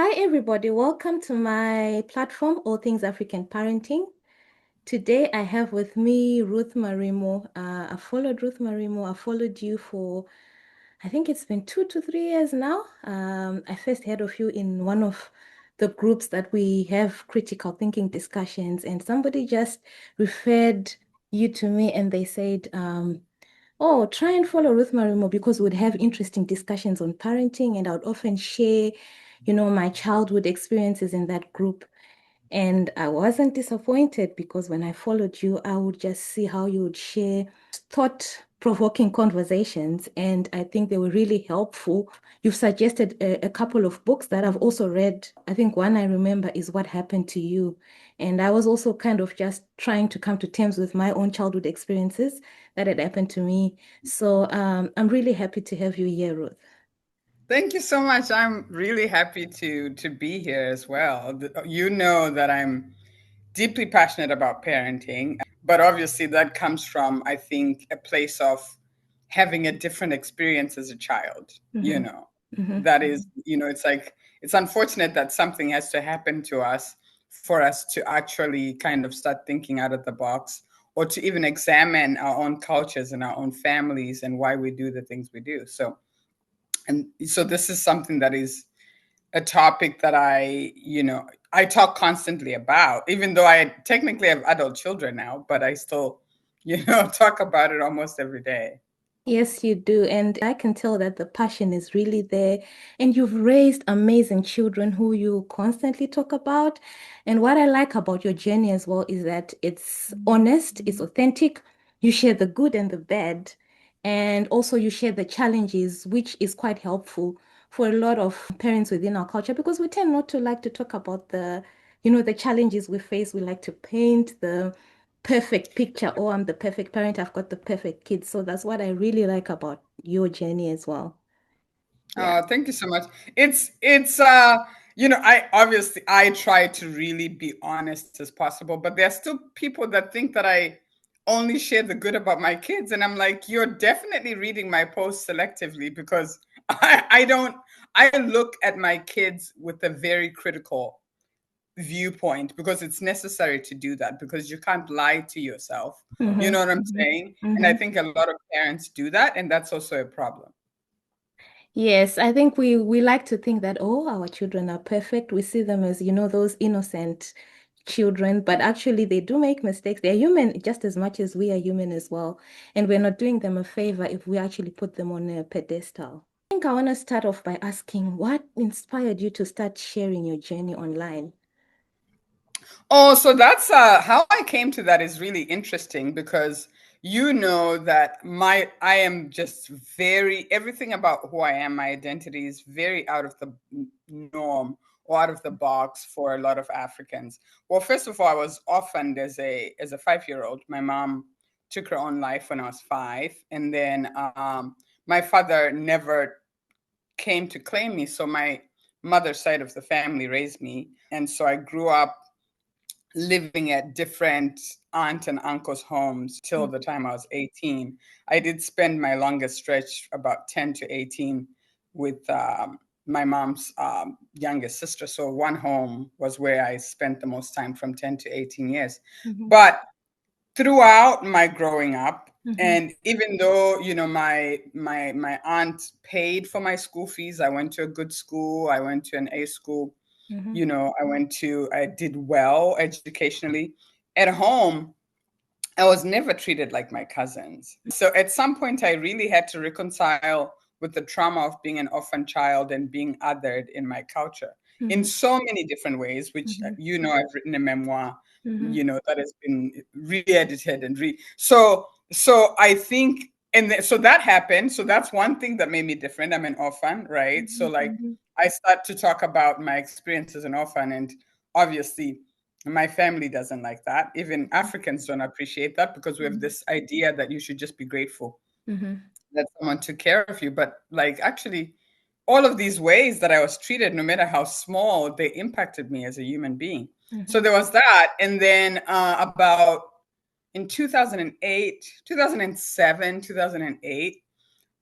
Hi, everybody. Welcome to my platform, All Things African Parenting. Today, I have with me Ruth Marimo. I followed Ruth Marimo. I followed you for, I think it's been 2 to 3 years now. I first heard of you in one of the groups that we have critical thinking discussions, and somebody just referred you to me and they said, oh, try and follow Ruth Marimo because we'd have interesting discussions on parenting, and I would often share, my childhood experiences in that group. And I wasn't disappointed because when I followed you, I would just see how you would share thought-provoking conversations, and I think they were really helpful. You've suggested a couple of books that I've also read. I think one I remember is What Happened to You. And I was also kind of just trying to come to terms with my own childhood experiences that had happened to me. So I'm really happy to have you here, Ruth. Thank you so much. I'm really happy to be here as well. You know that I'm deeply passionate about parenting, but obviously that comes from, I think, a place of having a different experience as a child, you Mm-hmm. know. Mm-hmm. That is, it's like it's unfortunate that something has to happen to us for us to actually kind of start thinking out of the box or to even examine our own cultures and our own families and why we do the things we do. So this is something that is a topic that I talk constantly about, even though I technically have adult children now, but I still, talk about it almost every day. Yes, you do. And I can tell that the passion is really there. And you've raised amazing children who you constantly talk about. And what I like about your journey as well is that it's honest, it's authentic. You share the good and the bad. And also you share the challenges, which is quite helpful for a lot of parents within our culture because we tend not to like to talk about the challenges we face. We like to paint the perfect picture. Oh, I'm the perfect parent. I've got the perfect kids. So that's what I really like about your journey as well. Yeah. Thank you so much. It's I try to really be honest as possible, but there are still people that think that I only share the good about my kids, and I'm like, you're definitely reading my posts selectively because I don't. I look at my kids with a very critical viewpoint because it's necessary to do that because you can't lie to yourself. You Mm-hmm, know what I'm mm-hmm, saying? And I mm-hmm. think a lot of parents do that, and that's also a problem. Yes, I think we like to think that, oh, our children are perfect. We see them as, those innocent children, but actually they do make mistakes. They're human just as much as we are human as well. And we're not doing them a favor if we actually put them on a pedestal. I think I want to start off by asking what inspired you to start sharing your journey online? Oh, so that's how I came to that is really interesting because you know that I am just very everything about who I am, my identity is very out of the norm or out of the box for a lot of Africans. Well, first of all, I was orphaned as a 5-year-old. My mom took her own life when I was 5, and then my father never came to claim me. So my mother's side of the family raised me, and so I grew up living at different aunt and uncle's homes till the time I was 18. I did spend my longest stretch about 10 to 18 with my mom's youngest sister. So one home was where I spent the most time from 10 to 18 years. Mm-hmm, But throughout my growing up, mm-hmm, and even though my aunt paid for my school fees, I went to a good school, I went to an A school, mm-hmm. I did well educationally. At home, I was never treated like my cousins. So at some point, I really had to reconcile with the trauma of being an orphan child and being othered in my culture in Mm-hmm. so many different ways, which, Mm-hmm. I've written a memoir, Mm-hmm. that has been re-edited and so I think, so that happened. So that's one thing that made me different. I'm an orphan, right? So like Mm-hmm. I start to talk about my experience as an orphan, and obviously my family doesn't like that. Even Africans don't appreciate that because we have Mm-hmm. this idea that you should just be grateful Mm-hmm. that someone took care of you. But like actually, all of these ways that I was treated, no matter how small, they impacted me as a human being. So Mm-hmm. there was that. And then about in 2008, 2007, 2008,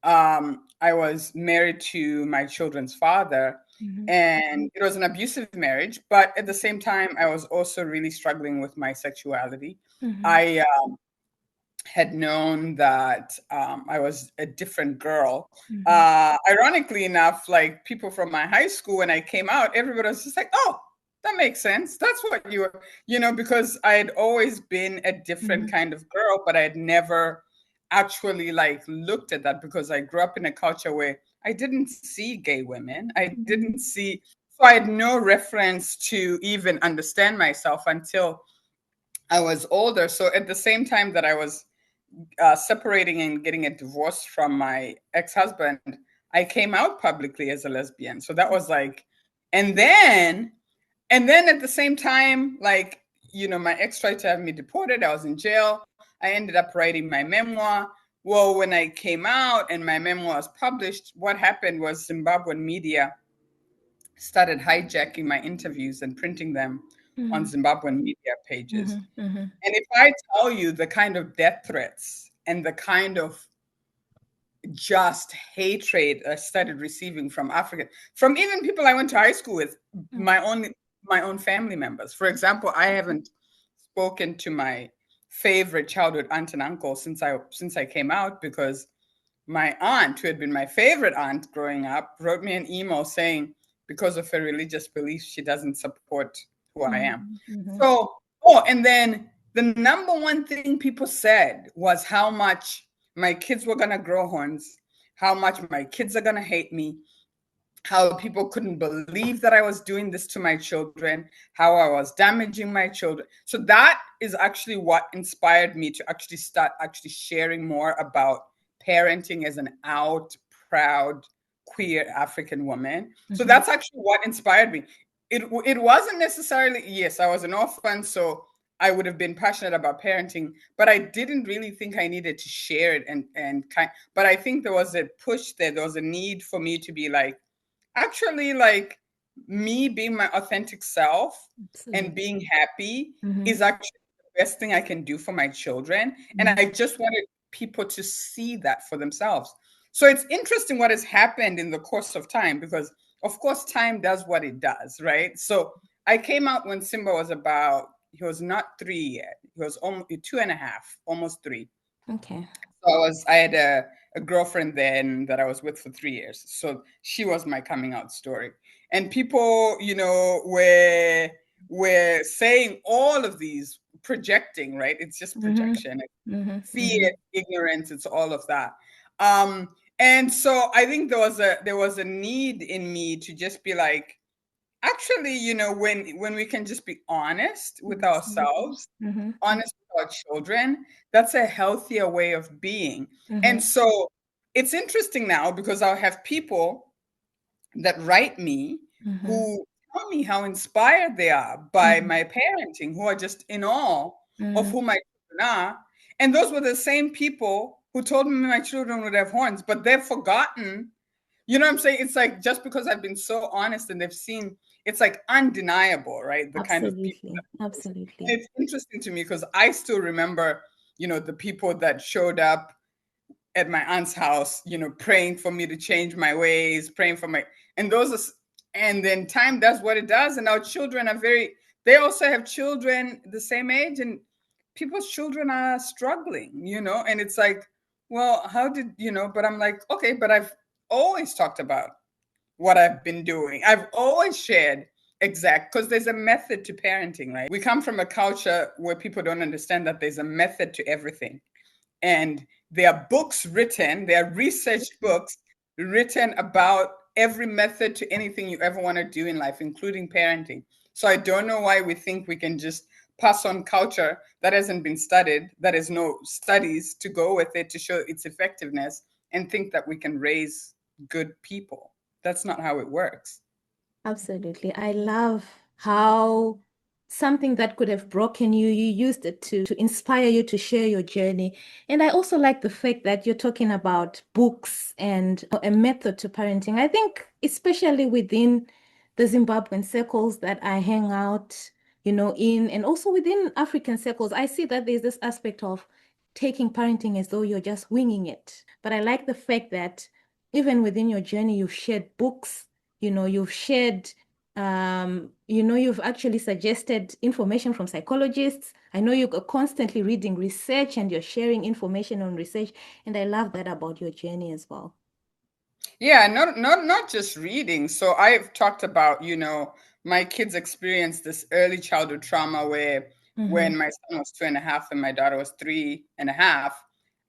I was married to my children's father. Mm-hmm. and it was an abusive marriage. But at the same time, I was also really struggling with my sexuality. Mm-hmm. I had known that I was a different girl. Mm-hmm. Ironically enough, like people from my high school, when I came out, everybody was just like, "Oh, that makes sense. That's what you were," because I had always been a different Mm-hmm. kind of girl, but I had never actually like looked at that because I grew up in a culture where I didn't see gay women. I didn't Mm-hmm. see, so I had no reference to even understand myself until I was older. So at the same time that I was separating and getting a divorce from my ex-husband, I came out publicly as a lesbian. So that was like, and then, and then at the same time, like, my ex tried to have me deported. I was in jail. I ended up writing my memoir. Well, when I came out and my memoir was published, what happened was Zimbabwean media started hijacking my interviews and printing them on Mm-hmm. Zimbabwean media pages. Mm-hmm. Mm-hmm. And if I tell you the kind of death threats and the kind of just hatred I started receiving from African, from even people I went to high school with, my own family members. For example, I haven't spoken to my favorite childhood aunt and uncle since I came out because my aunt, who had been my favorite aunt growing up, wrote me an email saying because of her religious beliefs, she doesn't support who I am. Mm-hmm. So, oh, and then the number one thing people said was how much my kids were going to grow horns, how much my kids are going to hate me, how people couldn't believe that I was doing this to my children, how I was damaging my children. So that is actually what inspired me to actually start actually sharing more about parenting as an out, proud, queer African woman. So Mm-hmm. that's actually what inspired me. It wasn't necessarily, yes, I was an orphan, so I would have been passionate about parenting, but I didn't really think I needed to share it and kind. But I think there was a push there. There was a need for me to be like, actually, like, me being my authentic self and Absolutely. being happy Mm-hmm. is actually the best thing I can do for my children. And Mm-hmm. I just wanted people to see that for themselves. So it's interesting what has happened in the course of time because, of course, time does what it does, right? So I came out when Simba was he was not 3 yet. He was almost 2.5, almost 3. Okay. So I had a girlfriend then that I was with for 3 years. So she was my coming out story. And people, were saying all of these, projecting, right? It's just Mm-hmm. projection, Mm-hmm. fear, Mm-hmm. ignorance, it's all of that. And so I think there was a need in me to just be like, actually, when we can just be honest with Absolutely. ourselves, Mm-hmm. honest with our children, that's a healthier way of being. Mm-hmm. And so it's interesting now because I'll have people that write me Mm-hmm. who tell me how inspired they are by my parenting, who are just in awe of Mm-hmm. who my children are. And those were the same people who told me my children would have horns, but they've forgotten. You know what I'm saying? It's like just because I've been so honest and they've seen, it's like undeniable, right? The kind of people Absolutely. that, Absolutely. and it's interesting to me because I still remember, the people that showed up at my aunt's house, praying for me to change my ways, praying for my, and those are, and then time does what it does. And our children are they also have children the same age, and people's children are struggling, and it's like, well, how did, but I'm like, okay, but I've always talked about what I've been doing. I've always shared because there's a method to parenting, right? We come from a culture where people don't understand that there's a method to everything. And there are books written, there are research books written about every method to anything you ever want to do in life, including parenting. So I don't know why we think we can just pass on culture that hasn't been studied, that has no studies to go with it to show its effectiveness, and think that we can raise good people. That's not how it works. Absolutely. I love how something that could have broken you, you used it to inspire you to share your journey. And I also like the fact that you're talking about books and a method to parenting. I think, especially within the Zimbabwean circles that I hang out, in, and also within African circles, I see that there's this aspect of taking parenting as though you're just winging it. But I like the fact that even within your journey, you've shared books You've shared, you've actually suggested information from psychologists. I know you're constantly reading research and you're sharing information on research. And I love that about your journey as well. Yeah, not just reading. So I've talked about, my kids experienced this early childhood trauma where Mm-hmm. when my son was 2.5 and my daughter was 3.5,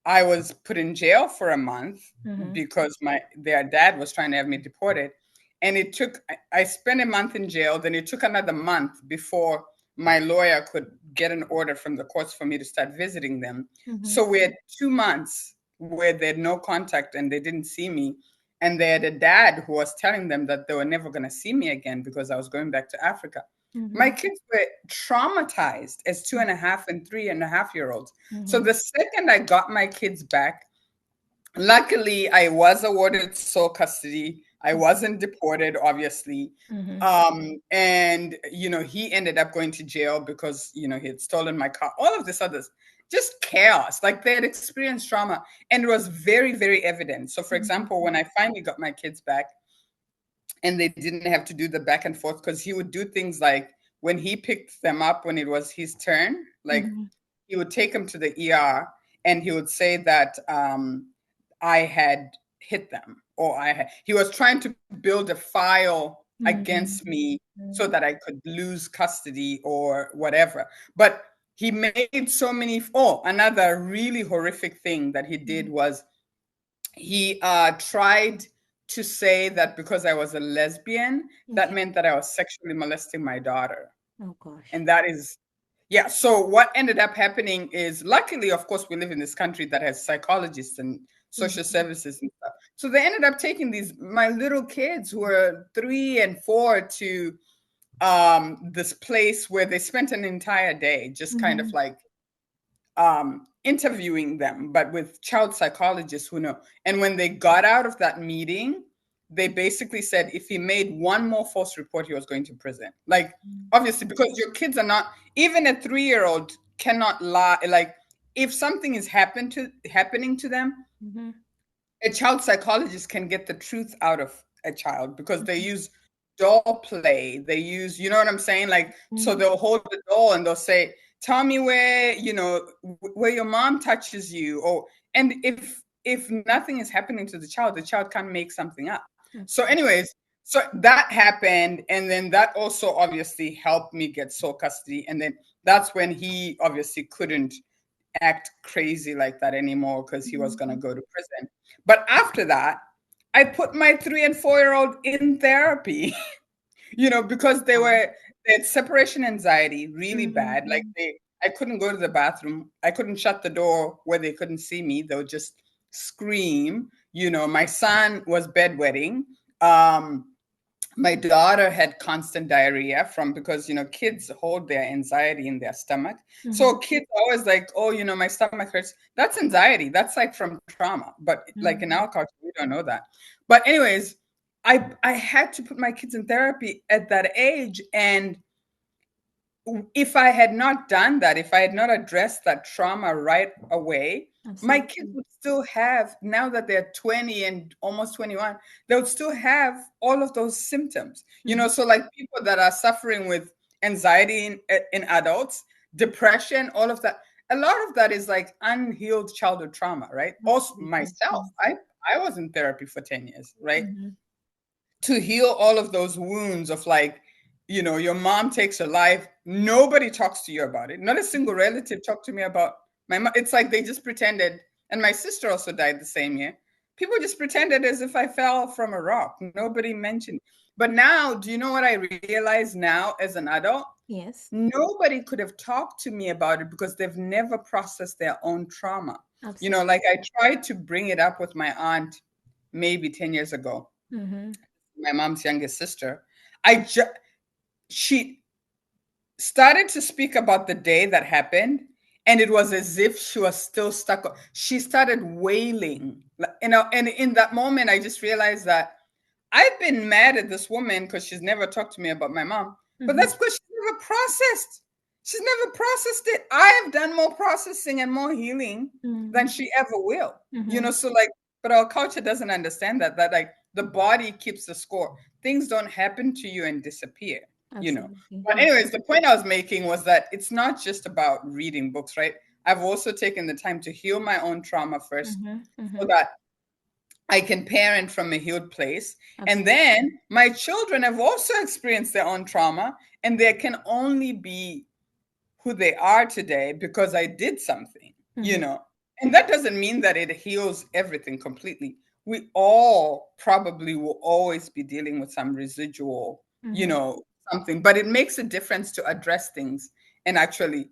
I was put in jail for a month Mm-hmm. because their dad was trying to have me deported. And I spent a month in jail, then it took another month before my lawyer could get an order from the courts for me to start visiting them. Mm-hmm. So we had 2 months where they had no contact and they didn't see me, and they had a dad who was telling them that they were never going to see me again because I was going back to Africa. My Mm-hmm. kids were traumatized as 2.5 and 3.5 year olds. So Mm-hmm. the second I got my kids back, luckily I was awarded sole custody. I wasn't deported, obviously. Mm-hmm. And he ended up going to jail because he had stolen my car, all of this others, just chaos. Like they had experienced trauma, and it was very, very evident. So for example, when I finally got my kids back and they didn't have to do the back and forth, because he would do things like when he picked them up when it was his turn, like Mm-hmm. he would take them to the ER and he would say that I had hit them, or he was trying to build a file against Mm-hmm. me so that I could lose custody or whatever. But he made so many. Oh, another really horrific thing that he did was he tried to say that because I was a lesbian, that Okay. meant that I was sexually molesting my daughter. Oh gosh. And that is, yeah. So what ended up happening is, luckily, of course, we live in this country that has psychologists and social Mm-hmm. services and stuff. So they ended up taking my little kids who were 3 and 4 to this place where they spent an entire day just kind of Mm-hmm. like interviewing them, but with child psychologists who know. And when they got out of that meeting, they basically said if he made one more false report, he was going to prison. Like, obviously, because your kids are not, even a 3-year-old cannot lie. Like, if something is happening to them, Mm-hmm. a child psychologist can get the truth out of a child because they use doll play. They use, you know what I'm saying? Like, so Mm-hmm. they'll hold the doll and they'll say, tell me where, where your mom touches you. Or, and if nothing is happening to the child can't make something up. So, Absolutely. anyways, so that happened. And then that also obviously helped me get sole custody. And then that's when he obviously couldn't act crazy like that anymore because he was going to Mm-hmm. go to prison. But after that, I put my 3 and 4 year old in therapy, because Wow. they had separation anxiety really bad. Like Mm-hmm. I couldn't go to the bathroom. I couldn't shut the door where they couldn't see me. They would just scream. My son was bedwetting. Um, my daughter had constant diarrhea from, because kids hold their anxiety in their stomach. Mm-hmm. So kids always like, oh, my stomach hurts. That's anxiety. That's like from trauma. But like in Mm-hmm. our culture, we don't know that. But anyways, I had to put my kids in therapy at that age. And if I had not done that, if I had not addressed that trauma right away, my kids Absolutely. would still have, now that they're 20 and almost 21, they would still have all of those symptoms. Mm-hmm. So like people that are suffering with anxiety in adults, depression, all of that, a lot of that is like unhealed childhood trauma, right? Also Absolutely. myself, Yes. I was in therapy for 10 years, right? Mm-hmm. To heal all of those wounds of like, your mom takes her life. Nobody talks to you about it. Not a single relative talked to me about my mom. It's like they just pretended. And my sister also died the same year. People just pretended as if I fell from a rock. Nobody mentioned. But now, do you know what I realize now as an adult? Yes. Nobody could have talked to me about it because they've never processed their own trauma. Absolutely. Like I tried to bring it up with my aunt maybe 10 years ago, Mm-hmm. my mom's youngest sister. She started to speak about the day that happened, and it was as if she was still stuck. She started wailing, and in that moment I just realized that I've been mad at this woman because she's never talked to me about my mom, but Mm-hmm. that's because she's never processed it. I have done more processing and more healing than Mm-hmm. she ever will. Mm-hmm. So like, but our culture doesn't understand that like the body keeps the score. Things don't happen to you and disappear, you know. Absolutely. But Yeah. anyways, the point I was making was that it's not just about reading books, right? I've also taken the time to heal my own trauma first Mm-hmm. so Mm-hmm. that I can parent from a healed place. And Absolutely. then my children have also experienced their own trauma, and they can only be who they are today because I did something, you Mm-hmm. know. And that doesn't mean that it heals everything completely. We all probably will always be dealing with some residual, you Mm-hmm. know, something, but it makes a difference to address things and actually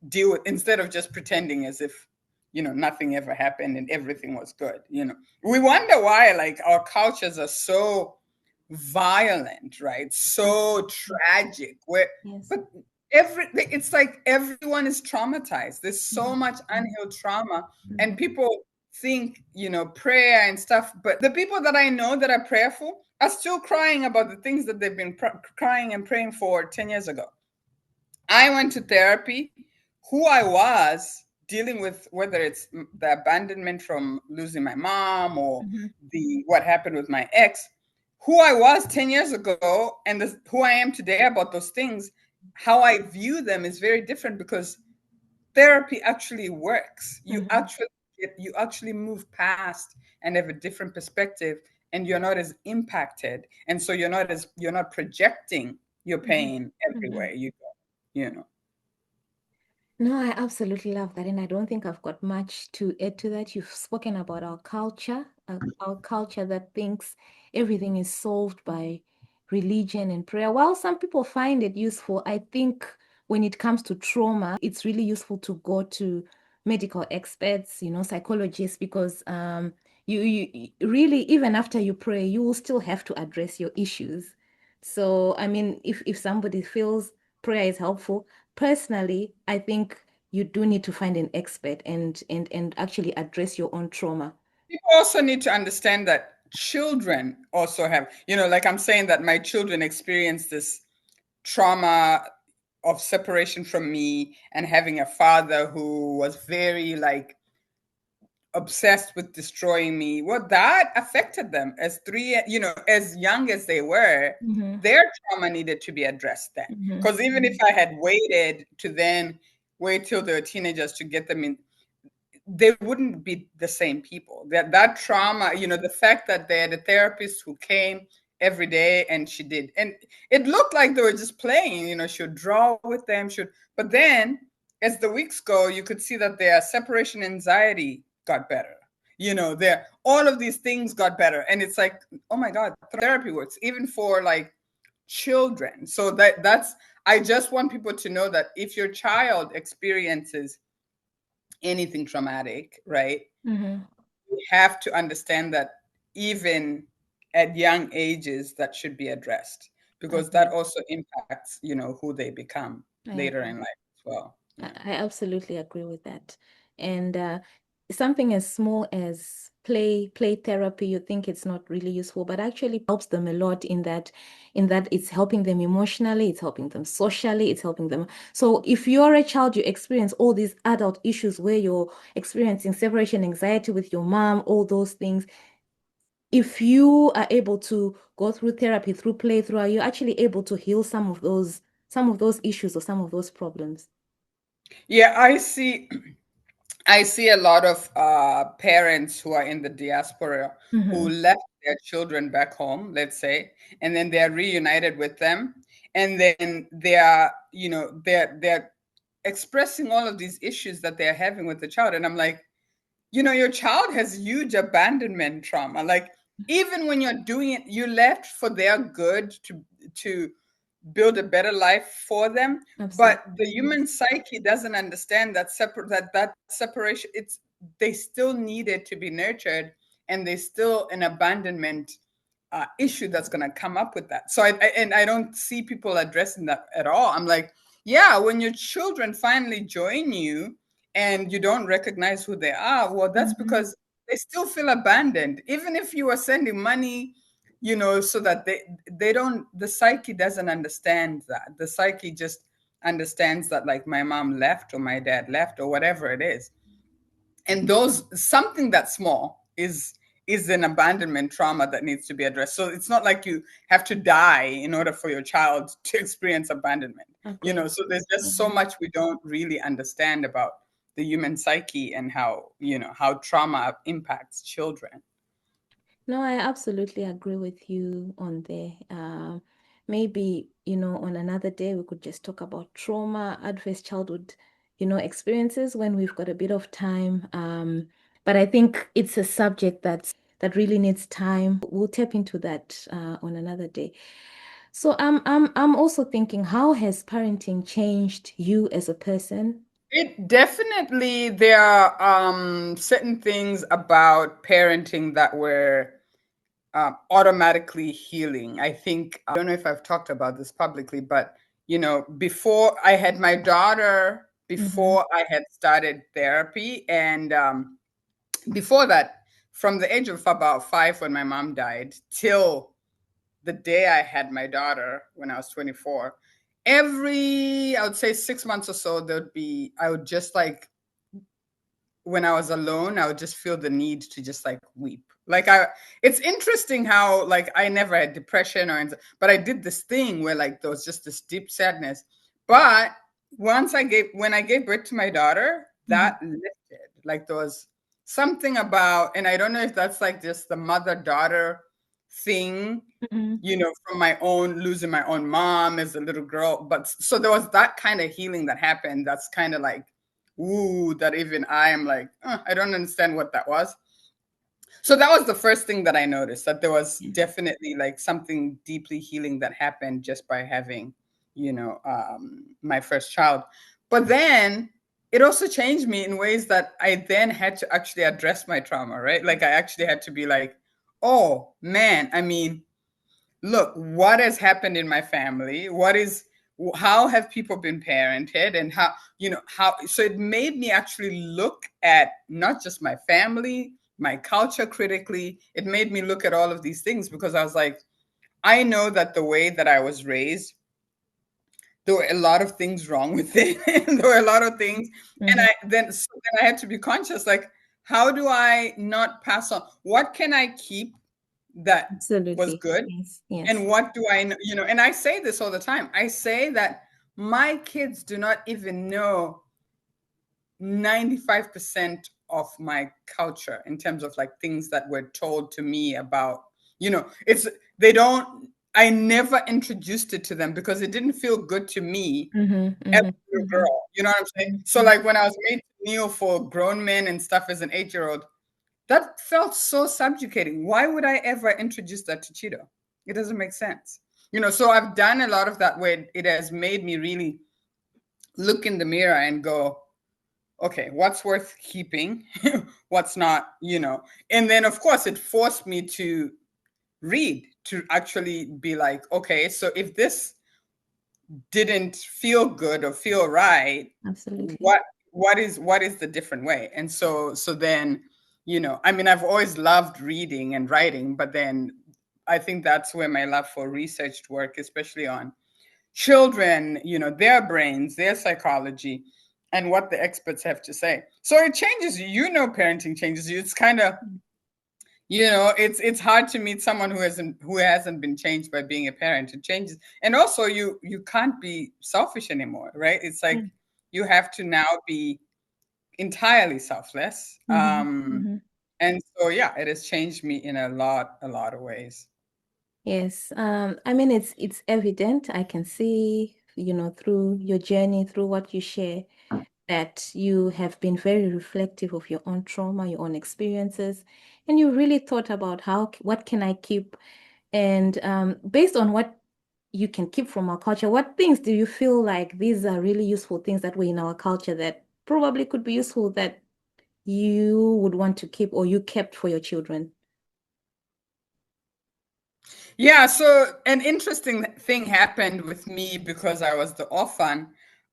deal with, instead of just pretending as if, you know, nothing ever happened and everything was good, you know. We wonder why like our cultures are so violent, right? So Absolutely. tragic. Where Yes. but it's like everyone is traumatized. There's so Mm-hmm. much unhealed trauma, and Mm-hmm. people think, you know, prayer and stuff, but the people that I know that are prayerful are still crying about the things that they've been crying and praying for 10 years ago. I went to therapy. Who I was dealing with, whether it's the abandonment from losing my mom or Mm-hmm. the what happened with my ex, who I was 10 years ago and who I am today about those things, how I view them is very different because therapy actually works. Mm-hmm. You actually move past and have a different perspective, and you're not as impacted, and so you're not projecting your Mm-hmm. pain Mm-hmm. everywhere you go, you know. No, I absolutely love that. And I don't think I've got much to add to that. You've spoken about our culture that thinks everything is solved by religion and prayer. While some people find it useful, I think when it comes to trauma, it's really useful to go to medical experts, psychologists, because really, even after you pray, you will still have to address your issues. So, I mean, if somebody feels prayer is helpful, personally, I think you do need to find an expert and actually address your own trauma. People also need to understand that children also have, you know, like I'm saying that my children experience this trauma of separation from me and having a father who was very like obsessed with destroying me. Well, that affected them as three, you know, as young as they were. Mm-hmm. Their trauma needed to be addressed then. Mm-hmm. Because even if I had waited to then wait till they were teenagers to get them in, they wouldn't be the same people. That trauma, you know, the fact that they had a therapist who came every day and she did, and it looked like they were just playing, you know, she would draw with them, should, but then as the weeks go, you could see that their separation anxiety got better. You know, their all of these things got better. And it's like, oh my God, therapy works, even for like children. So that's I just want people to know that if your child experiences anything traumatic, right? Mm-hmm. We have to understand that even at young ages, that should be addressed because that Agreed. also impacts, you know, who they become I later agree. in life as well. I Yeah. I absolutely agree with that. And something as small as play therapy, you think it's not really useful, but actually helps them a lot in that it's helping them emotionally, it's helping them socially, it's helping them. So if you're a child, you experience all these adult issues where you're experiencing separation anxiety with your mom, all those things. If you are able to go through therapy, through play, through, are you actually able to heal some of those issues or some of those problems? Yeah, I see a lot of parents who are in the diaspora who Mm-hmm. left their children back home, let's say, and then they're reunited with them, and then they are, you know, they're expressing all of these issues that they're having with the child, and I'm like, you know, your child has huge abandonment trauma. Like even when you're doing it, you left for their good to build a better life for them, but Absolutely. the human psyche doesn't understand that that separation, it's they still needed to be nurtured, and there's still an abandonment issue that's going to come up with that. So and I don't see people addressing that at all. I'm like, yeah, when your children finally join you and you don't recognize who they are, well, that's Mm-hmm. because they still feel abandoned, even if you are sending money, you know, so that they don't, the psyche doesn't understand that. The psyche just understands that like my mom left or my dad left or whatever it is, and those something that small is an abandonment trauma that needs to be addressed. So it's not like you have to die in order for your child to experience abandonment. Agree. So there's just so Mhm. much we don't really understand about the human psyche and how trauma impacts children. No, I absolutely agree with you on there. Maybe, on another day we could just talk about trauma, adverse childhood, experiences when we've got a bit of time. But I think it's a subject that really needs time. We'll tap into that on another day. So I'm also thinking, how has parenting changed you as a person? It definitely, there are certain things about parenting that were automatically healing. I think, I don't know if I've talked about this publicly, but before I had my daughter, Mm-hmm. before I had started therapy, and before that, from the age of about 5 when my mom died till the day I had my daughter when I was 24, I would say 6 months or so, I would just like, when I was alone, I would just feel the need to just like weep. It's interesting how like I never had depression but I did this thing where like there was just this deep sadness. But when I gave birth to my daughter, Mm-hmm. that lifted. Like there was something about, and I don't know if that's like just the mother-daughter thing, Mm-hmm. from my own losing my own mom as a little girl. But so there was that kind of healing that happened. That's kind of like, ooh, that even I am like, I don't understand what that was. So that was the first thing that I noticed, that there was definitely like something deeply healing that happened just by having, my first child. But then it also changed me in ways that I then had to actually address my trauma, right? Like I actually had to be like, oh man, I mean, look, what has happened in my family? How have people been parented, and how, so it made me actually look at not just my family, my culture critically. It made me look at all of these things because I was like, I know that the way that I was raised, there were a lot of things wrong with it. There were a lot of things. And Mm-hmm. then I had to be conscious, like, how do I not pass on? What can I keep that was Absolutely. good? Yes. Yes. And what do I know? And I say this all the time. I say that my kids do not even know 95% of my culture in terms of like things that were told to me about, it's, they don't, I never introduced it to them because it didn't feel good to me Mm-hmm. as Mm-hmm. a little Mm-hmm. girl. You know what I'm saying? So Mm-hmm. like when I was made to kneel for grown men and stuff as an 8-year-old, that felt so subjugating. Why would I ever introduce that to Cheeto? It doesn't make sense. So I've done a lot of that where it has made me really look in the mirror and go, okay, what's worth keeping? What's not, And then, of course, it forced me to read, to actually be like, okay, so if this didn't feel good or feel right, Absolutely. what is the different way? And so then, I mean, I've always loved reading and writing, but then I think that's where my love for researched work, especially on children, their brains, their psychology, and what the experts have to say. So it changes you. Parenting changes you. It's kind of, it's hard to meet someone who hasn't been changed by being a parent. It changes. And also you can't be selfish anymore, right? It's Yeah. like you have to now be entirely selfless. Mm-hmm. Mm-hmm. And so yeah, it has changed me in a lot of ways. Yes. I mean, it's evident. I can see, through your journey, through what you share, that you have been very reflective of your own trauma, your own experiences, and you really thought about what can I keep, and based on what you can keep from our culture, what things do you feel like these are really useful things that were in our culture that probably could be useful that you would want to keep or you kept for your children? Yeah, so an interesting thing happened with me because I was the orphan.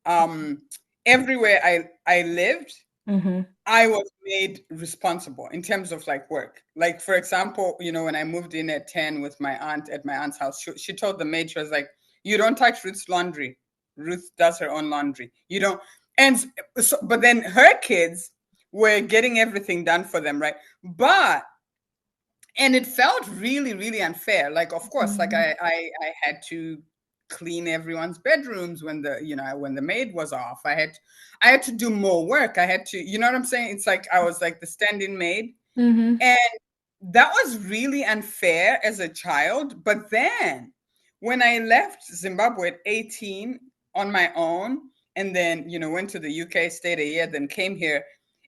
Um, Everywhere I lived, Mm-hmm. I was made responsible in terms of like work. Like for example, when I moved in at 10 with my aunt at my aunt's house, she told the maid, she was like, "You don't touch Ruth's laundry. Ruth does her own laundry. You don't." And so, but then her kids were getting everything done for them, right? But And it felt really, really unfair. Like, of course, like Mm-hmm. I had to clean everyone's bedrooms when when the maid was off. I had to do more work. I had to, you know what I'm saying? It's like I was like the stand-in maid. Mm-hmm. And that was really unfair as a child. But then when I left Zimbabwe at 18 on my own, and then, went to the UK, stayed a year, then came here.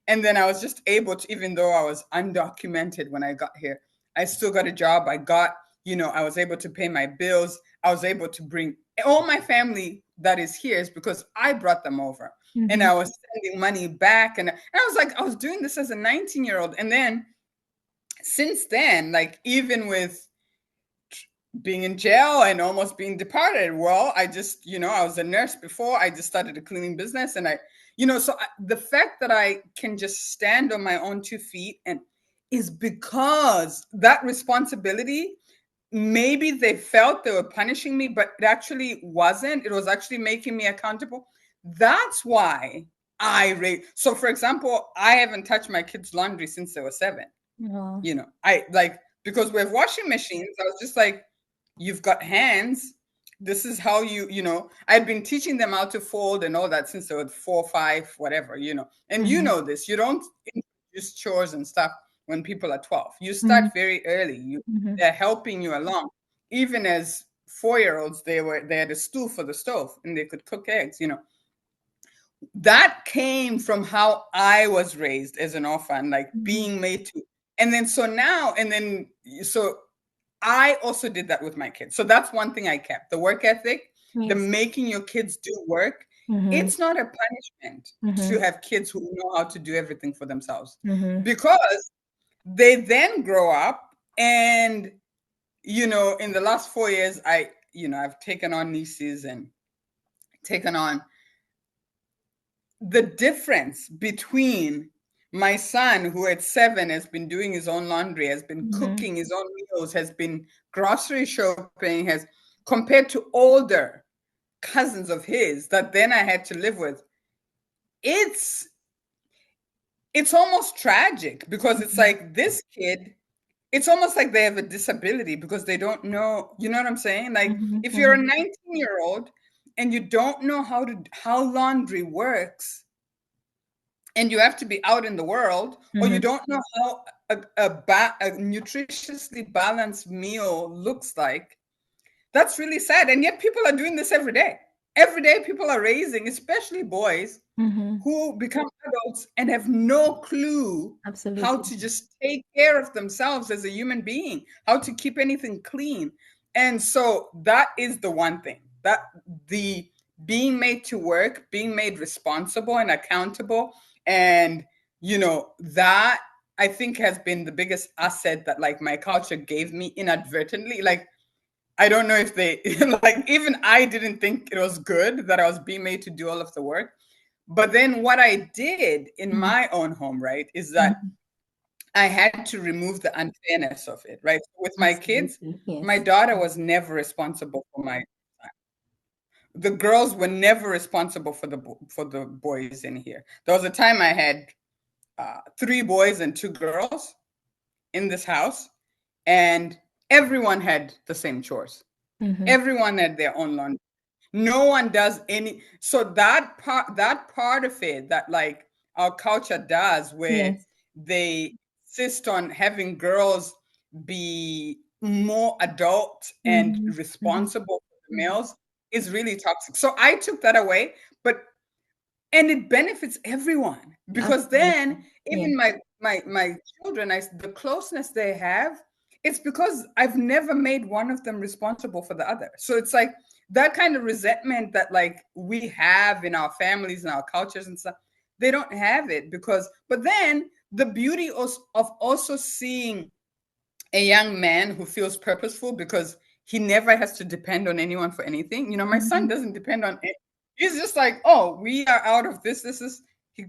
And then I was just able to, even though I was undocumented when I got here, I still got a job. I was able to pay my bills. I was able to bring all my family that is here is because I brought them over. And Mm-hmm. I was sending money back. And I was like, I was doing this as a 19-year-old. And then since then, like even with being in jail and almost being deported, well, I just, I was a nurse before. I just started a cleaning business, and the fact that I can just stand on my own 2 feet and is because that responsibility, maybe they felt they were punishing me, but it actually wasn't. It was actually making me accountable. That's why so for example, I haven't touched my kids' laundry since they were 7. Oh. I like, because we have washing machines. I was just like, you've got hands. This is how I've been teaching them how to fold and all that since they were 4, 5, whatever, and Mm-hmm. this, you don't introduce chores and stuff when people are 12. You start Mm-hmm. very early. Mm-hmm. They're helping you along. Even as 4-year-olds, they had a stool for the stove and they could cook eggs. That came from how I was raised as an orphan, like Mm-hmm. being made to. And then so I also did that with my kids. So that's one thing I kept. The work ethic, the Yes. making your kids do work. Mm-hmm. It's not a punishment Mm-hmm. to have kids who know how to do everything for themselves, Mm-hmm. because they then grow up and, in the last 4 years, I've taken on nieces and taken on the difference between my son, who at 7 has been doing his own laundry, has been Mm-hmm. cooking his own meals, has been grocery shopping, has compared to older cousins of his that then I had to live with. It's it's almost tragic, because it's like this kid, it's almost like they have a disability because they don't know, you know what I'm saying? Like, Mm-hmm. if you're a Mm-hmm. 19-year-old and you don't know how laundry works, and you have to be out in the world, or you Mm-hmm. don't know how a nutritiously balanced meal looks like, that's really sad. And yet people are doing this every day. Every day people are raising, especially boys, Mm-hmm. who become adults and have no clue how Absolutely. to just take care of themselves as a human being, how to keep anything clean. And so that is the one thing, that the being made to work, being made responsible and accountable, and that I think has been the biggest asset that like my culture gave me inadvertently. Like, I don't know if they like, even I didn't think it was good that I was being made to do all of the work. But then what I did in Mm-hmm. my own home, right, is that Mm-hmm. I had to remove the unfairness of it, right? With my kids, Absolutely. my Yes. daughter was never responsible for my the girls were never responsible for the boys in here. There was a time I had 3 boys and 2 girls in this house, and everyone had the same chores. Mm-hmm. Everyone had their own laundry. No one does any. So that part of it that like our culture does, where Yes. they insist on having girls be more adult and Mm-hmm. Mm-hmm. responsible for the males, is really toxic. So I took that away, but and it benefits everyone, because Absolutely. then Yes. even my children, the closeness they have, it's because I've never made one of them responsible for the other. So it's like that kind of resentment that like we have in our families and our cultures and stuff, they don't have it. But then the beauty of also seeing a young man who feels purposeful, because he never has to depend on anyone for anything. My son Mm-hmm. doesn't depend on it. He's just like, oh, we are out of this. He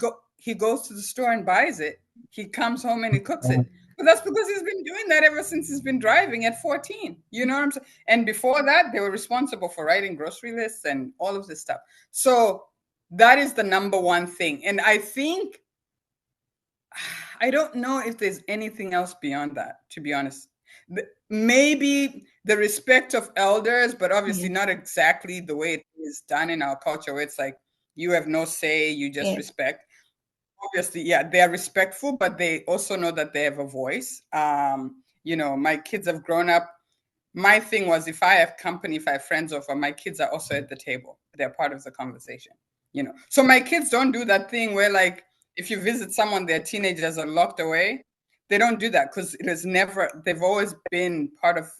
goes to the store and buys it. He comes home and he cooks it. But that's because he's been doing that ever since he's been driving at 14. You know what I'm saying? And before that, they were responsible for writing grocery lists and all of this stuff. So that is the number one thing. And I think I don't know if there's anything else beyond that, to be honest. maybe the respect of elders, but obviously Yes. not exactly the way it is done in our culture, where it's like you have no say, you just Yes. respect. Obviously, yeah, they are respectful, but they also know that they have a voice. My kids have grown up. My thing was, if I have company, if I have friends over, my kids are also at the table. They're part of the conversation. So my kids don't do that thing where, like, if you visit someone, their teenagers are locked away. They don't do that because it is never. They've always been part of.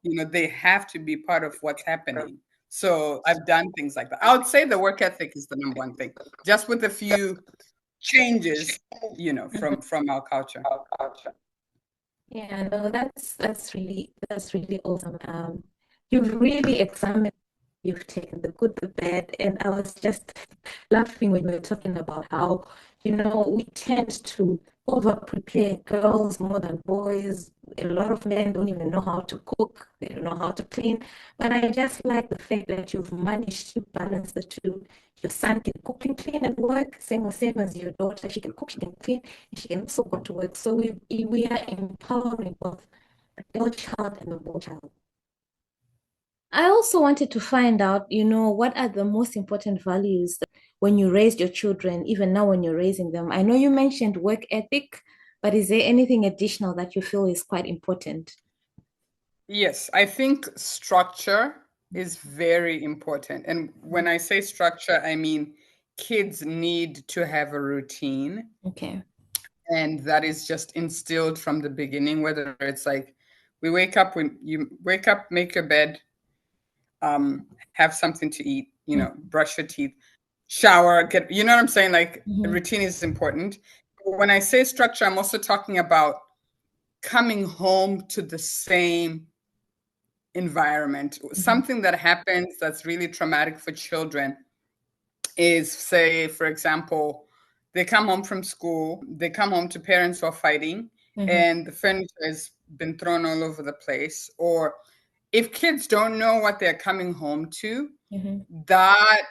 They have to be part of what's happening. So I've done things like that. I would say the work ethic is the number one thing, just with a few changes, from our culture. Yeah, no, that's really awesome. You've really examined, you've taken the good, the bad, and I was just laughing when we were talking about how, we tend to over prepare girls more than boys. A lot of men don't even know how to cook, they don't know how to clean. But I just like the fact that you've managed to balance the two. Your son can cook and clean and work, same as your daughter. She can cook, she can clean, and she can also go to work. So we are empowering both the girl child and the boy child. I also wanted to find out, what are the most important values that when you raised your children, even now when you're raising them? I know you mentioned work ethic, but is there anything additional that you feel is quite important? Yes, I think structure is very important. And when I say structure, I mean kids need to have a routine, Okay. and that is just instilled from the beginning, whether it's like when you wake up, make your bed, have something to eat, brush your teeth, shower, you know what I'm saying? Like, Mm-hmm. routine is important. When I say structure, I'm also talking about coming home to the same environment. Mm-hmm. Something that happens that's really traumatic for children is, say, for example, they come home from school, they come home to parents who are fighting, Mm-hmm. and the furniture has been thrown all over the place. Or if kids don't know what they're coming home to, Mm-hmm. that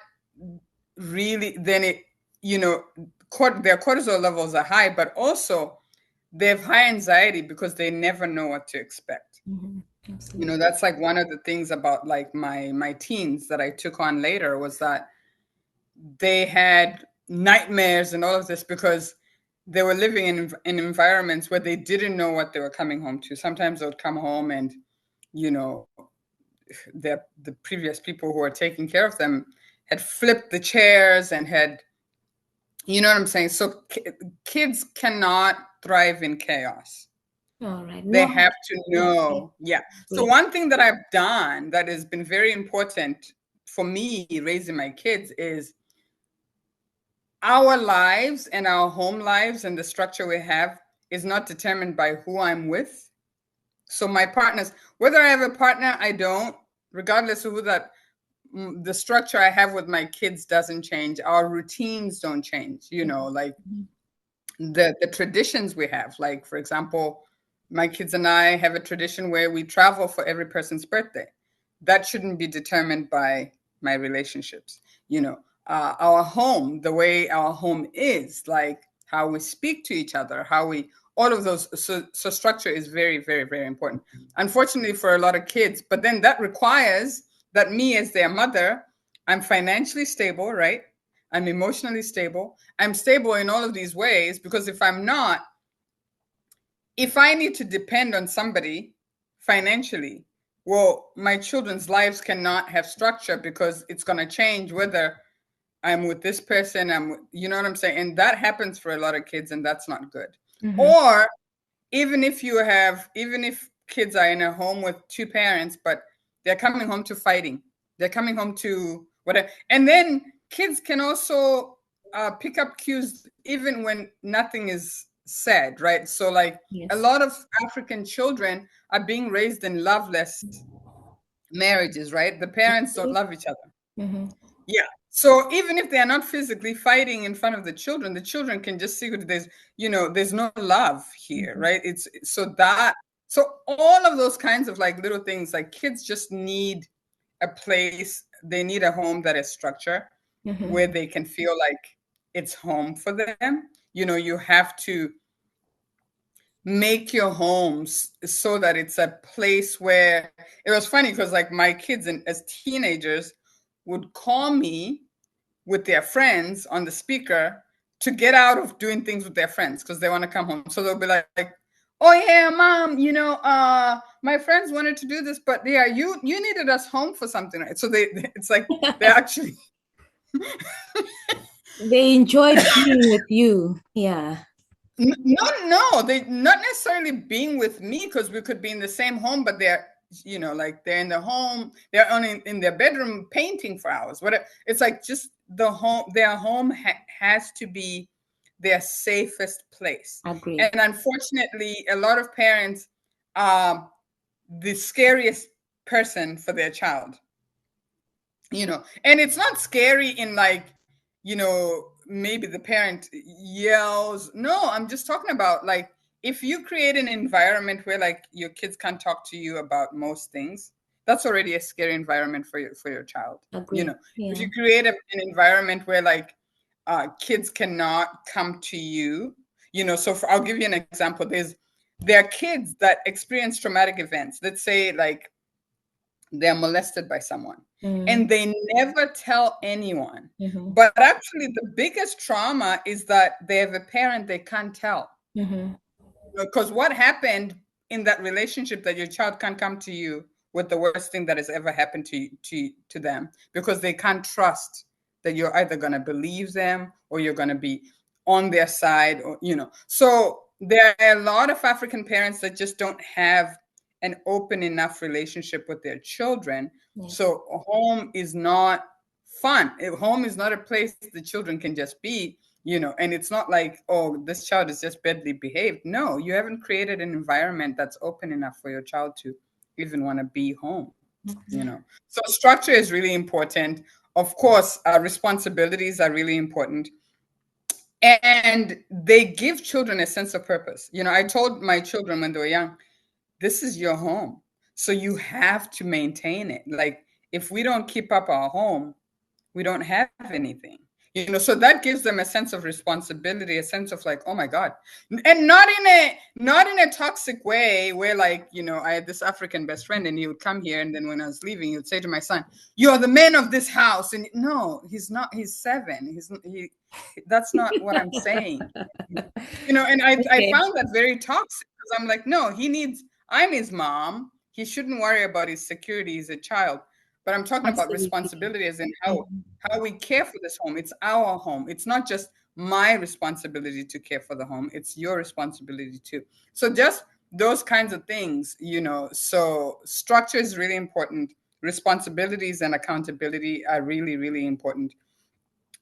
really, then it, you know, their cortisol levels are high, but also they have high anxiety because they never know what to expect. Mm-hmm. Absolutely. That's like one of the things about, like, my teens that I took on later, was that they had nightmares and all of this because they were living in environments where they didn't know what they were coming home to. Sometimes they would come home and, you know, the previous people who were taking care of them had flipped the chairs and had, you know what I'm saying? So kids cannot thrive in chaos. All right. They No. have to Okay. know. Yeah. So Great. one thing that I've done that has been very important for me raising my kids is our lives and our home lives and the structure we have is not determined by who I'm with. So my partners, whether I have a partner, I don't, regardless of who that, the structure I have with my kids doesn't change. Our routines don't change, like Mhm. the traditions we have. Like, for example, my kids and I have a tradition where we travel for every person's birthday. That shouldn't be determined by my relationships. Our home, the way our home is, like how we speak to each other, all of those. So structure is very, very, very important. Unfortunately, for a lot of kids, but then that requires that me, as their mother, I'm financially stable, right? I'm emotionally stable. I'm stable in all of these ways, because if I'm not, if I need to depend on somebody financially, well, my children's lives cannot have structure because it's going to change whether I'm with this person. You know what I'm saying? And that happens for a lot of kids, and that's not good. Mm-hmm. Or even if kids are in a home with two parents, but they're coming home to fighting, they're coming home to whatever. And then kids can also pick up cues even when nothing is said, right? So, like, a Yes. lot of African children are being raised in loveless marriages, right? The parents don't love each other. Mm-hmm. Yeah. So even if they are not physically fighting in front of the children can just see that there's no love here, Mm-hmm. right? It's so all of those kinds of, like, little things, like, kids just need a place, they need a home that is structure, Mm-hmm. where they can feel like it's home for them. You have to make your homes so that it's a place where it was funny because like my kids and as teenagers would call me with their friends on the speaker to get out of doing things with their friends because they want to come home. So they'll be like, "Oh yeah, mom, my friends wanted to do this, but yeah, you needed us home for something, right?" So it's like they actually They enjoy being with you. Yeah. no, they not necessarily being with me because we could be in the same home, but they're like they're in the home, they're only in their bedroom painting for hours. Whatever. It's like just their home has to be their safest place. Agreed. And unfortunately, a lot of parents are the scariest person for their child. And it's not scary in like maybe the parent yells. No, I'm just talking about like if you create an environment where like your kids can't talk to you about most things, that's already a scary environment for your child. Agreed. If Yeah. you create an environment where like kids cannot come to you. So I'll give you an example. There are kids that experience traumatic events. Let's say like they're molested by someone Mm-hmm. and they never tell anyone. Mm-hmm. But actually, the biggest trauma is that they have a parent they can't tell. Mm-hmm. Because what happened in that relationship that your child can't come to you with the worst thing that has ever happened to them because they can't trust that you're either going to believe them or you're going to be on their side or. So there are a lot of African parents that just don't have an open enough relationship with their children. Yes. So home is not fun. Home is not a place the children can just be. And it's not like, oh, this child is just badly behaved. No, you haven't created an environment that's open enough for your child to even want to be home. Mm-hmm. So structure is really important. Of course, responsibilities are really important, and they give children a sense of purpose. I told my children when they were young, this is your home, so you have to maintain it. Like if we don't keep up our home, we don't have anything. So that gives them a sense of responsibility, a sense of like, oh my God. And not in a toxic way where like, I had this African best friend and he would come here and then when I was leaving, he would say to my son, "You're the man of this house." And no, he's not. He's 7. That's not what I'm saying. And I Okay. found that very toxic because I'm like, no, I'm his mom. He shouldn't worry about his security. He's a child. But I'm talking about Absolutely. responsibility as in Mhm. how we care for this home. It's our home. It's not just my responsibility to care for the home. It's your responsibility too. So just those kinds of things. So structure is really important. Responsibilities and accountability are really, really important.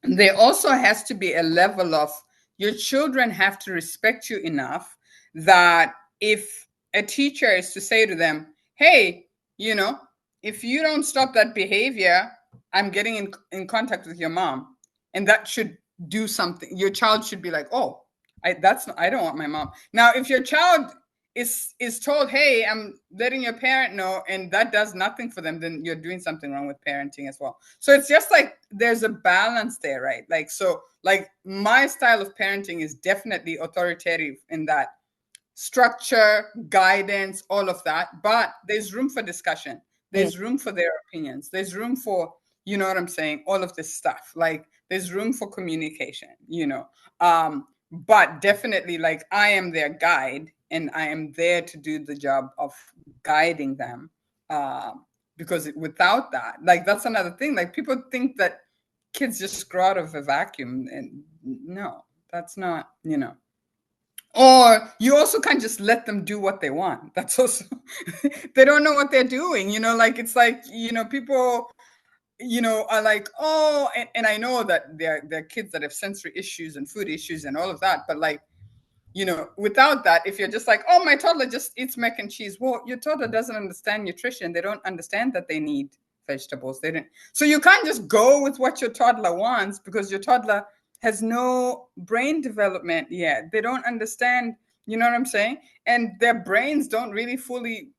There also has to be a level of your children have to respect you enough that if a teacher is to say to them, "Hey, you know if you don't stop that behavior, I'm getting in contact with your mom," and that should do something. Your child should be like, "Oh, I don't want my mom." Now if your child is told, "Hey, I'm letting your parent know," and that does nothing for them, then you're doing something wrong with parenting as well. So it's just like there's a balance there, right? Like so like my style of parenting is definitely authoritative in that structure, guidance, all of that, but there's room for discussion. Yes. There's room for their opinions. There's room for, you know what I'm saying, all of this stuff. Like there's room for communication. But definitely like I am their guide and I am there to do the job of guiding them. Because without that, like that's another thing. Like people think that kids just grow out of a vacuum, and no, that's not. Or you also can't just let them do what they want. That's also they don't know what they're doing. Like it's like, people, are like, oh, and I know that there are kids that have sensory issues and food issues and all of that, but like, without that, if you're just like, oh, my toddler just eats mac and cheese, well, your toddler doesn't understand nutrition. They don't understand that they need vegetables. They don't. So you can't just go with what your toddler wants because your toddler has no brain development yet. They don't understand, you know what I'm saying? And their brains don't really fully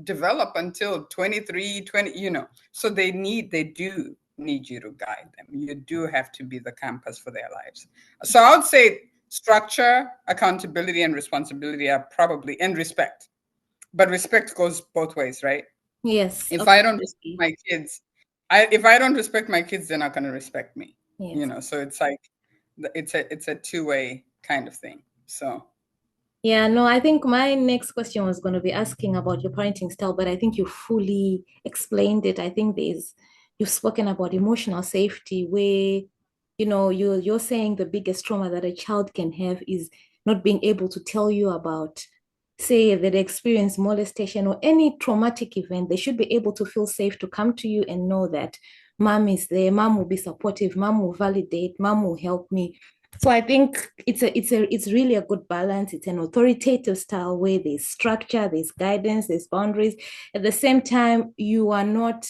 develop until 23, 20. So they do need you to guide them. You do have to be the campus for their lives. So I would say structure, accountability, and responsibility are probably, and respect. But respect goes both ways, right? Yes, If I don't respect absolutely. my kids, if I don't respect my kids, they're not going to respect me. Yes. So it's like it's a two-way kind of thing. So Yeah, no, I think my next question was going to be asking about your parenting style, but I think you fully explained it. I think you've spoken about emotional safety, where, you're saying the biggest trauma that a child can have is not being able to tell you about, say, that they experience molestation or any traumatic event. They should be able to feel safe to come to you and know that mom is there, mom will be supportive, mom will validate, mom will help me. So I think it's really a good balance. It's an authoritative style where there's structure, there's guidance, there's boundaries. At the same time, you are not,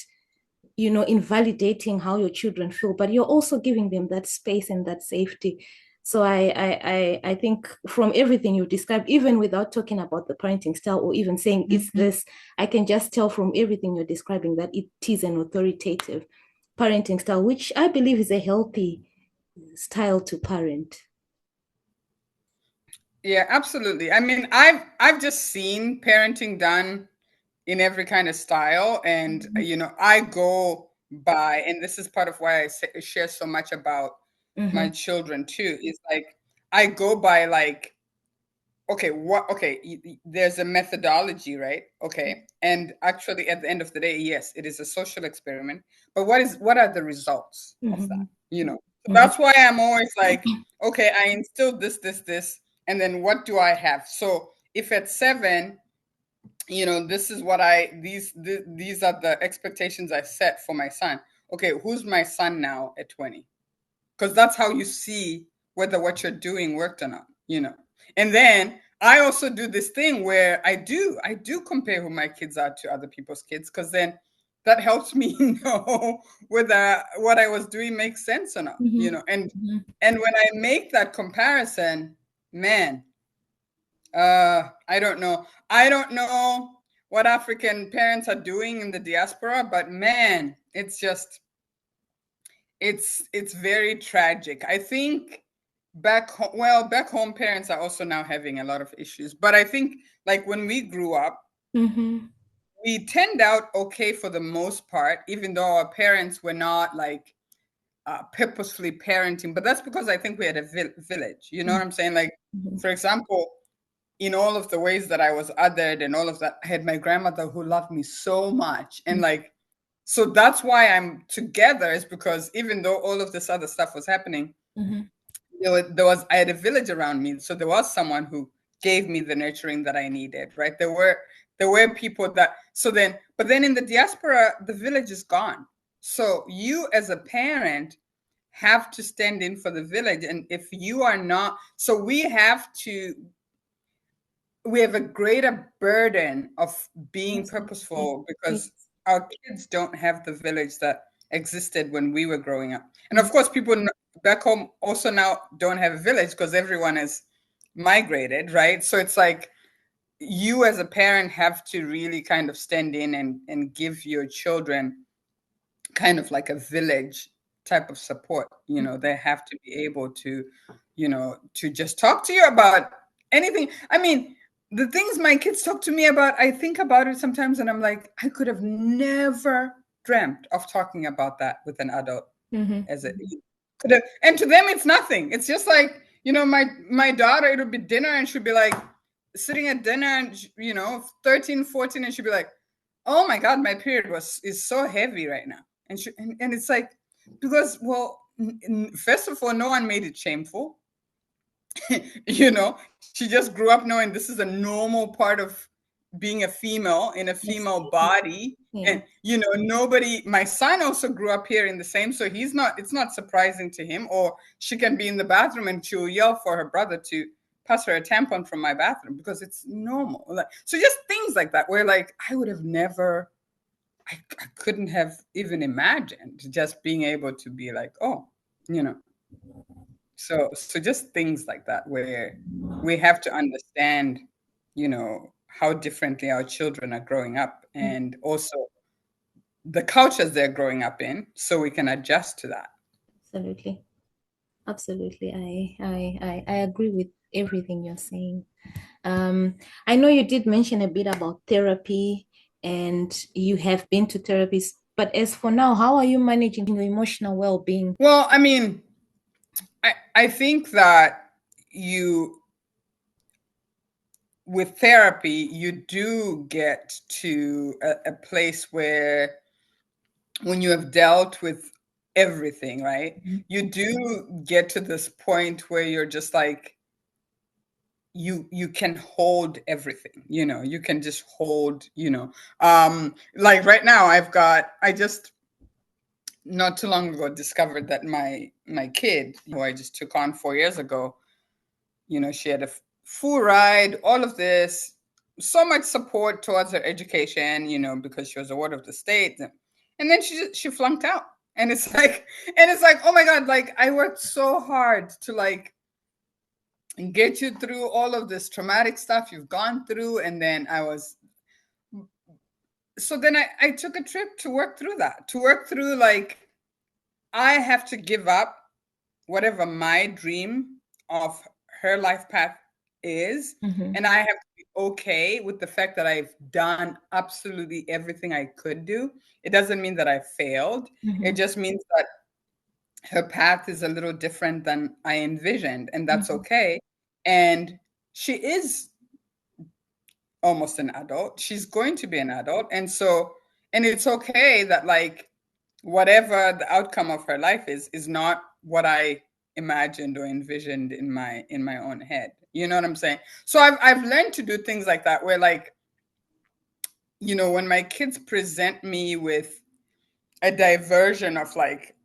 invalidating how your children feel, but you're also giving them that space and that safety. So I think from everything you described, even without talking about the parenting style or even saying it's this, I can just tell from everything you're describing that it is an authoritative parenting style, which I believe is a healthy style to parent. yeah, absolutely. I mean, I've just seen parenting done in every kind of style, and I go by, and this is part of why share so much about my Mm-hmm. children too. Is like I go by like, okay, there's a methodology, right? Okay, and actually at the end of the day, yes, it is a social experiment, but what are the results of that? Mm-hmm. So Mm-hmm. that's why I'm always like, okay, I instilled this, and then what do I have? So if at 7, this is what these are the expectations I set for my son. Okay, who's my son now at 20? Because that's how you see whether what you're doing worked or not. And then I also do this thing where I do compare who my kids are to other people's kids, because then that helps me know whether what I was doing makes sense or not. Mm-hmm. And when I make that comparison, man, I don't know what African parents are doing in the diaspora, but man, it's very tragic. I think back home parents are also now having a lot of issues. But I think, like, when we grew up, Mm-hmm. we turned out okay for the most part, even though our parents were not like purposefully parenting. But that's because I think we had a village. You know what I'm saying? Like, Mm-hmm. for example, in all of the ways that I was othered and all of that, I had my grandmother who loved me so much. And like, so that's why I'm together, is because even though all of this other stuff was happening, Mm-hmm. I had a village around me. So there was someone who gave me the nurturing that I needed, right? There were people that, but then in the diaspora, the village is gone. So you as a parent have to stand in for the village. And if you are not, so we have a greater burden of being Absolutely. purposeful, Yes. because our kids don't have the village that existed when we were growing up. And of course, people back home also now don't have a village because everyone is migrated, right? So it's like you as a parent have to really kind of stand in and give your children kind of like a village type of support. They have to be able to just talk to you about anything. I mean, the things my kids talk to me about, I think about it sometimes and I'm like, I could have never dreamt of talking about that with an adult. Mm-hmm. As it could have, and to them it's nothing. It's just like, my daughter, it'll be dinner and she'll be like sitting at dinner and 13, 14, and she'll be like, oh my god, my period is so heavy right now. And it's like, because, well, first of all, no one made it shameful. She just grew up knowing this is a normal part of being a female in a female Absolutely. body. Yeah. And nobody, my son also grew up here in the same, so it's not surprising to him. Or she can be in the bathroom and she'll yell for her brother to pass her a tampon from my bathroom because it's normal. Like, so just things like that, where like I would have never, I couldn't have even imagined just being able to be like, oh, you know. So just things like that, where we have to understand, how differently our children are growing up, and also the cultures they're growing up in, so we can adjust to that. Absolutely. Absolutely. I agree with everything you're saying. I know you did mention a bit about therapy and you have been to therapies, but as for now, how are you managing your emotional well-being? Well, I mean, I think that you with therapy you do get to a place where when you have dealt with everything, right? Mhm. You do get to this point where you're just like you can hold everything, you can just hold, like right now I just not too long ago discovered that my kid who I just took on 4 years ago, she had a full ride, all of this, so much support towards her education, because she was a ward of the state, and then she flunked out, and it's like, oh my god, like I worked so hard to like get you through all of this traumatic stuff you've gone through, and then I took a trip to work through that, to work through like I have to give up whatever my dream of her life path is. Mhm. And I have to be okay with the fact that I've done absolutely everything I could do. It doesn't mean that I failed. It Mhm. just means that her path is a little different than I envisioned, and that's Mhm. okay. And she is almost an adult. She's going to be an adult. And it's okay that like whatever the outcome of her life is not what I imagined or envisioned in my own head. You know what I'm saying? So I've learned to do things like that where like, when my kids present me with a diversion of like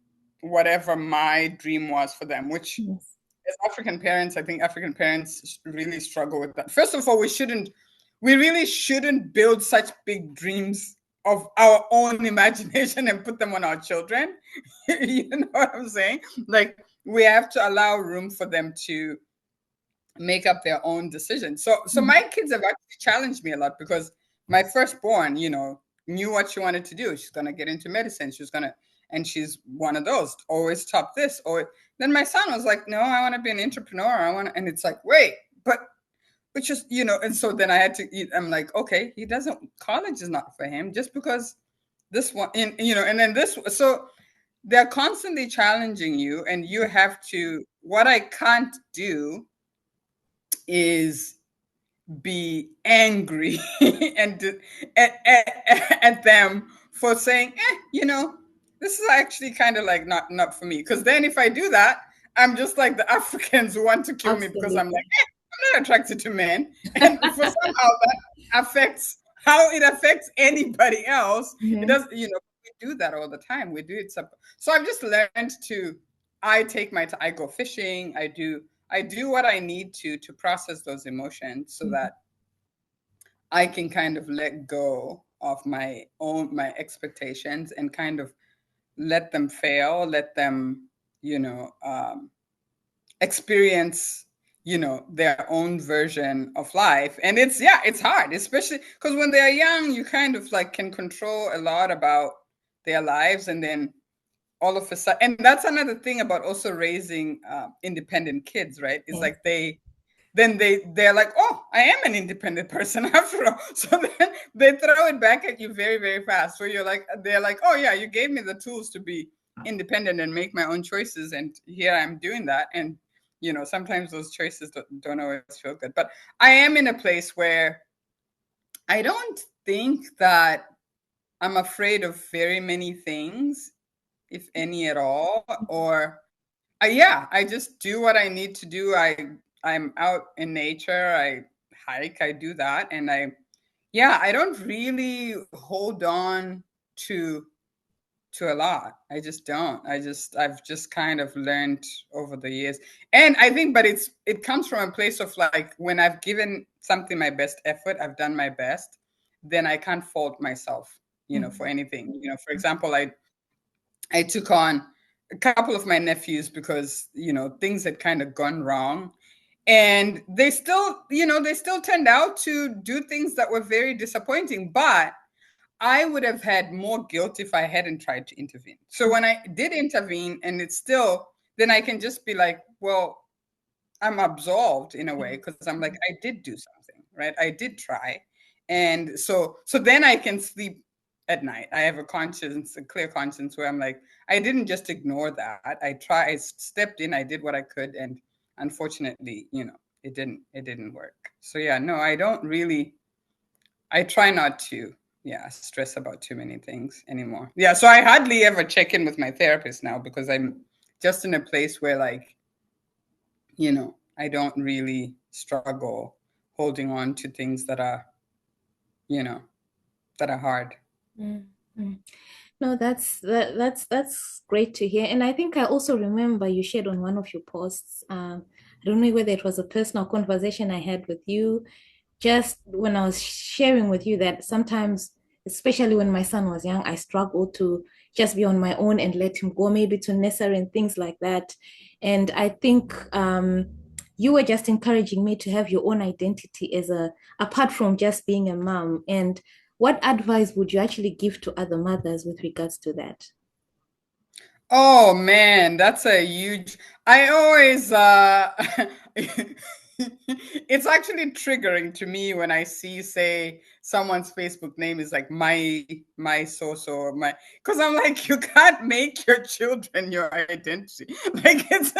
whatever my dream was for them, which Yes. as African parents, I think African parents really struggle with that. First of all, we really shouldn't build such big dreams of our own imagination and put them on our children. You know what I'm saying? Like, we have to allow room for them to make up their own decisions. So Mhm. my kids have actually challenged me a lot because my firstborn, knew what she wanted to do. She's gonna get into medicine. And she's one of those, always top this. Or then my son was like, no, I want to be an entrepreneur. And it's like, wait, but just, and so then I had to eat. I'm like, okay, he doesn't, college is not for him just because this one, and then this. So they're constantly challenging you, and you have to, what I can't do is be angry and at them for saying, this is actually kind of like not for me. Because then if I do that, I'm just like the Africans who want to kill me because I'm Absolutely. like, I'm not attracted to men, and for somehow that affects how it affects anybody else. It Mhm. does, we do that all the time. We do it. So I've just learned to. I take my. I go fishing. I do what I need to process those emotions so Mhm. that I can kind of let go of my expectations and kind of let them fail, let them, you know, um, experience, their own version of life. And it's hard, especially because when they're young, you kind of like can control a lot about their lives, and then all of a sudden, and that's another thing about also raising independent kids, right? Is Yes. like they're like, oh, I am an independent person after all. So then they throw it back at you very, very fast. So they're like, oh yeah, you gave me the tools to be independent and make my own choices, and here I'm doing that. And sometimes those choices don't always feel good, but I am in a place where I don't think that I'm afraid of very many things, if any at all. Or yeah, I just do what I need to do. I'm out in nature. I hike. I do that, and I don't really hold on to a lot. I just don't. I've just kind of learned over the years, and I think, but it comes from a place of like when I've given something my best effort, I've done my best, then I can't fault myself, for Mhm. anything. For example, I took on a couple of my nephews because things had kind of gone wrong, and they still turned out to do things that were very disappointing. But I would have had more guilt if I hadn't tried to intervene. So when I did intervene, and it's still then I can just be like, well, I'm absolved in a way, because I'm like, I did do something, right? I did try. And so then I can sleep at night. I have a conscience, a clear conscience, where I'm like, I didn't just ignore that. I stepped in, I did what I could, and unfortunately, it didn't work. So yeah, no, I don't really, I try not to, yeah, stress about too many things anymore. Yeah, so I hardly ever check in with my therapist now, because I'm just in a place where, like, I don't really struggle holding on to things you know, that are hard. Mm-hmm. No, that's great to hear. And I think I also remember you shared on one of your posts. I don't know whether it was a personal conversation I had with you, just when I was sharing with you that sometimes, especially when my son was young, I struggled to just be on my own and let him go, maybe to nursery and things like that. And I think you were just encouraging me to have your own identity as apart from just being a mom. And what advice would you actually give to other mothers with regards to that? Oh man, that's a huge. I always it's actually triggering to me when I see, say, someone's Facebook name is like my so so, or my, because I'm like, you can't make your children your identity. Like, it's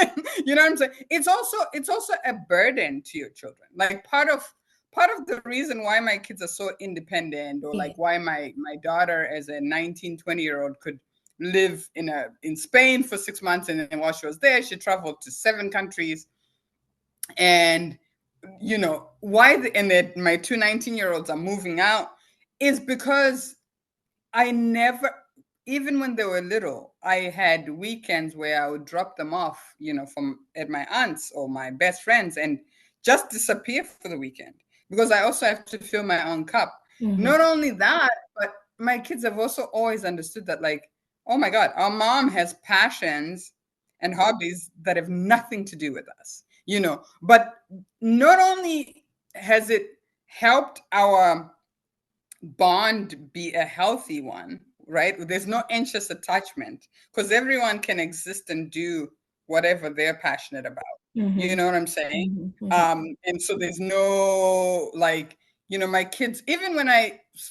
you know what I'm saying? It's also a burden to your children. Like, part of the reason why my kids are so independent, or Yeah. like why my daughter as a 19-20-year-old could live in Spain for 6 months, and then while she was there, she traveled to 7 countries. And why and that my two 19-year-olds are moving out is because I never, even when they were little, I had weekends where I would drop them off, from at my aunt's or my best friends, and just disappear for the weekend, because I also have to fill my own cup. Mm-hmm. Not only that, but my kids have also always understood that, like, oh my God, our mom has passions and hobbies that have nothing to do with us, But not only has it helped our bond be a healthy one, right? There's no anxious attachment, because everyone can exist and do whatever they're passionate about. You Mm-hmm. know what I'm saying? Mm-hmm. And so there's no, like, my kids, even when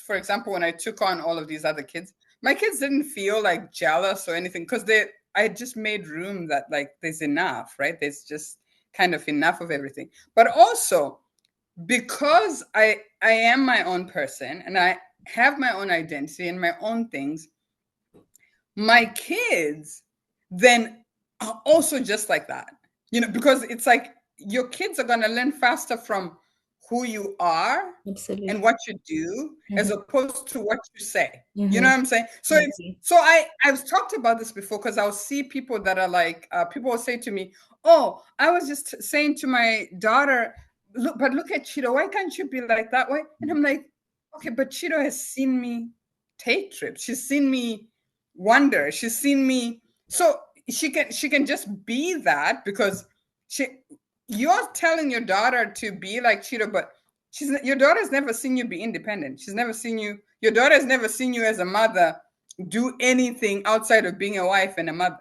for example, when I took on all of these other kids, my kids didn't feel like jealous or anything, because I just made room that, like, there's enough, right? There's just kind of enough of everything. But also, because I am my own person, and I have my own identity and my own things, my kids then are also just like that. Because it's like, your kids are going to learn faster from who you are and Absolutely. what you do, as Mm-hmm. opposed to what you say. You know Mm-hmm. what I'm saying? So I it's agree. so I've talked about this before, because I'll see people that are like, people will say to me, oh, I was just saying to my daughter, look at Cheeto, why can't you be like that way? And I'm like, okay, but Cheeto has seen me take trips, she's seen me wonder, she's seen me, so she can just be that, because she you're telling your daughter to be like Cheeto, but your daughter's never seen you be independent. She's never seen you. Your daughter has never seen you as a mother do anything outside of being a wife and a mother.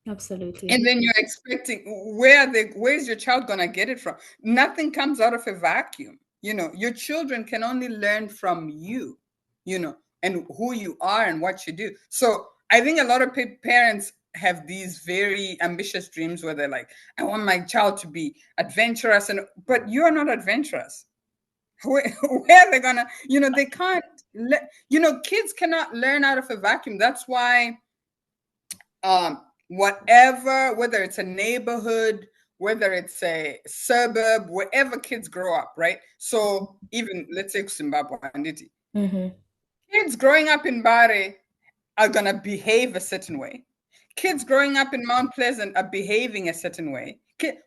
Absolutely. And then you're expecting, where's your child gonna get it from? Nothing comes out of a vacuum. Your children can only learn from you, and who you are and what you do. So I think a lot of parents have these very ambitious dreams where they're like, I want my child to be adventurous, but you're not adventurous. Where are they gonna, they can't kids cannot learn out of a vacuum. That's why, whether it's a neighborhood, whether it's a suburb, wherever kids grow up, right? So even, let's say, Zimbabwe, Mm-hmm. kids growing up in Bari are gonna behave a certain way. Kids growing up in Mount Pleasant are behaving a certain way.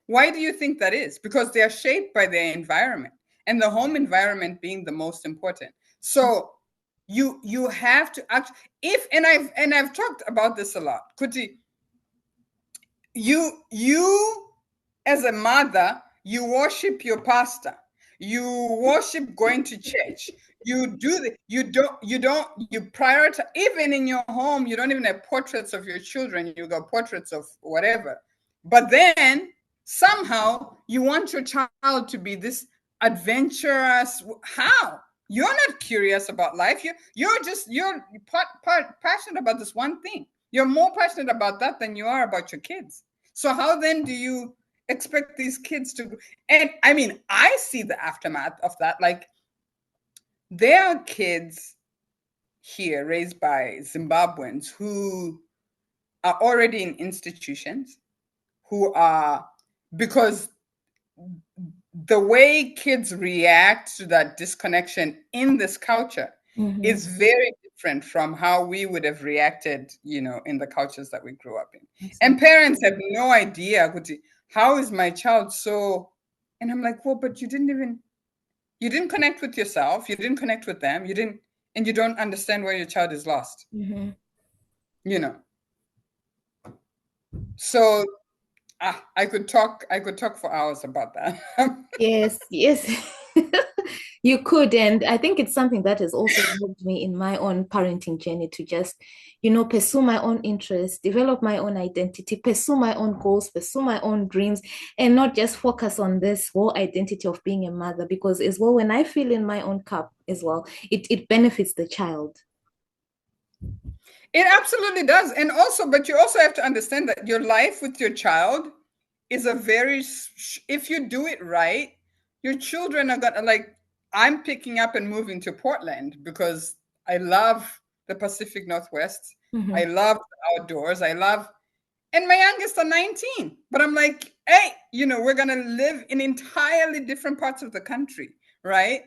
Why do you think that is? Because they are shaped by their environment, and the home environment being the most important. So you have to act. If and I've talked about this a lot, Kuti. You as a mother, you worship your pastor, you worship going to church, you do the you prioritize. Even in your home, you don't even have portraits of your children, you got portraits of whatever. But then somehow you want your child to be this adventurous. How? You're not curious about life. You're passionate about this one thing. You're more passionate about that than you are about your kids. So how then do you expect these kids to? And I mean, I see the aftermath of that. Like, there are kids here raised by Zimbabweans who are already in institutions, who are, because the way kids react to that disconnection in this culture Mm-hmm. is very different from how we would have reacted, in the cultures that we grew up in. And Absolutely. parents have no idea, Kuti, how is my child so, and I'm like, well, but you didn't connect with yourself, you didn't connect with them, and you don't understand why your child is lost, Mm-hmm. you know. So I could talk for hours about that. Yes, yes. You could. And I think it's something that has also helped me in my own parenting journey to just, pursue my own interests, develop my own identity, pursue my own goals, pursue my own dreams, and not just focus on this whole identity of being a mother. Because as well, when I feel in my own cup as well, it benefits the child. It absolutely does. And also, but you also have to understand that your life with your child is a if you do it right, your children are gonna, like, I'm picking up and moving to Portland because I love the Pacific Northwest. I Mm-hmm. love the outdoors. And my youngest are 19. But I'm like, hey, we're gonna live in entirely different parts of the country, right?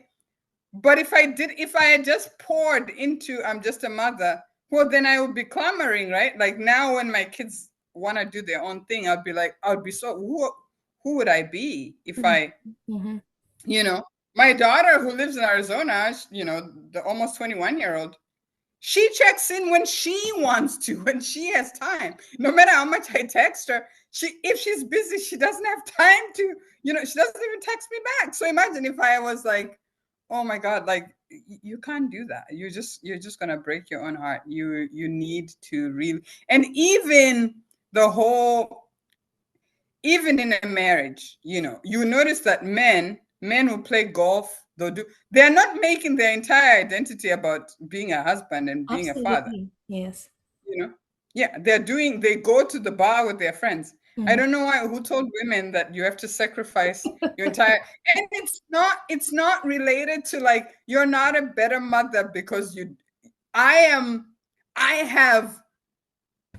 But if I had just poured into I'm just a mother, well, then I would be clamoring, right? Like, now when my kids want to do their own thing, I'd be so, who would I be if I, Mm-hmm. you know, my daughter who lives in Arizona, the almost 21-year-old, she checks in when she wants to, when she has time. No matter how much I text her, if she's busy, she doesn't have time to, she doesn't even text me back. So imagine if I was like, oh my God, like, you can't do that. You're just gonna break your own heart. You need to really, and the whole even in a marriage, you notice that men who play golf, they're not making their entire identity about being a husband and being a father, Absolutely. Yes. you know. Yeah, they go to the bar with their friends. I Mm-hmm. don't know who told women that you have to sacrifice your entire, and it's not related to, like, you're not a better mother because I am I have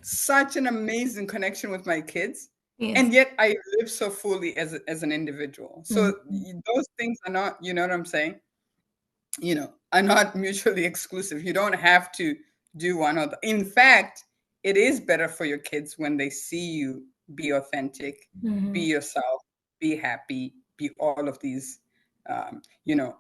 such an amazing connection with my kids, Yes. and yet I live so fully as an individual. So Mm-hmm. those things are not, you know what I'm saying, are not mutually exclusive. You don't have to do one or the, in fact, it is better for your kids when they see you be authentic, be Mm-hmm. yourself, be happy, be all of these,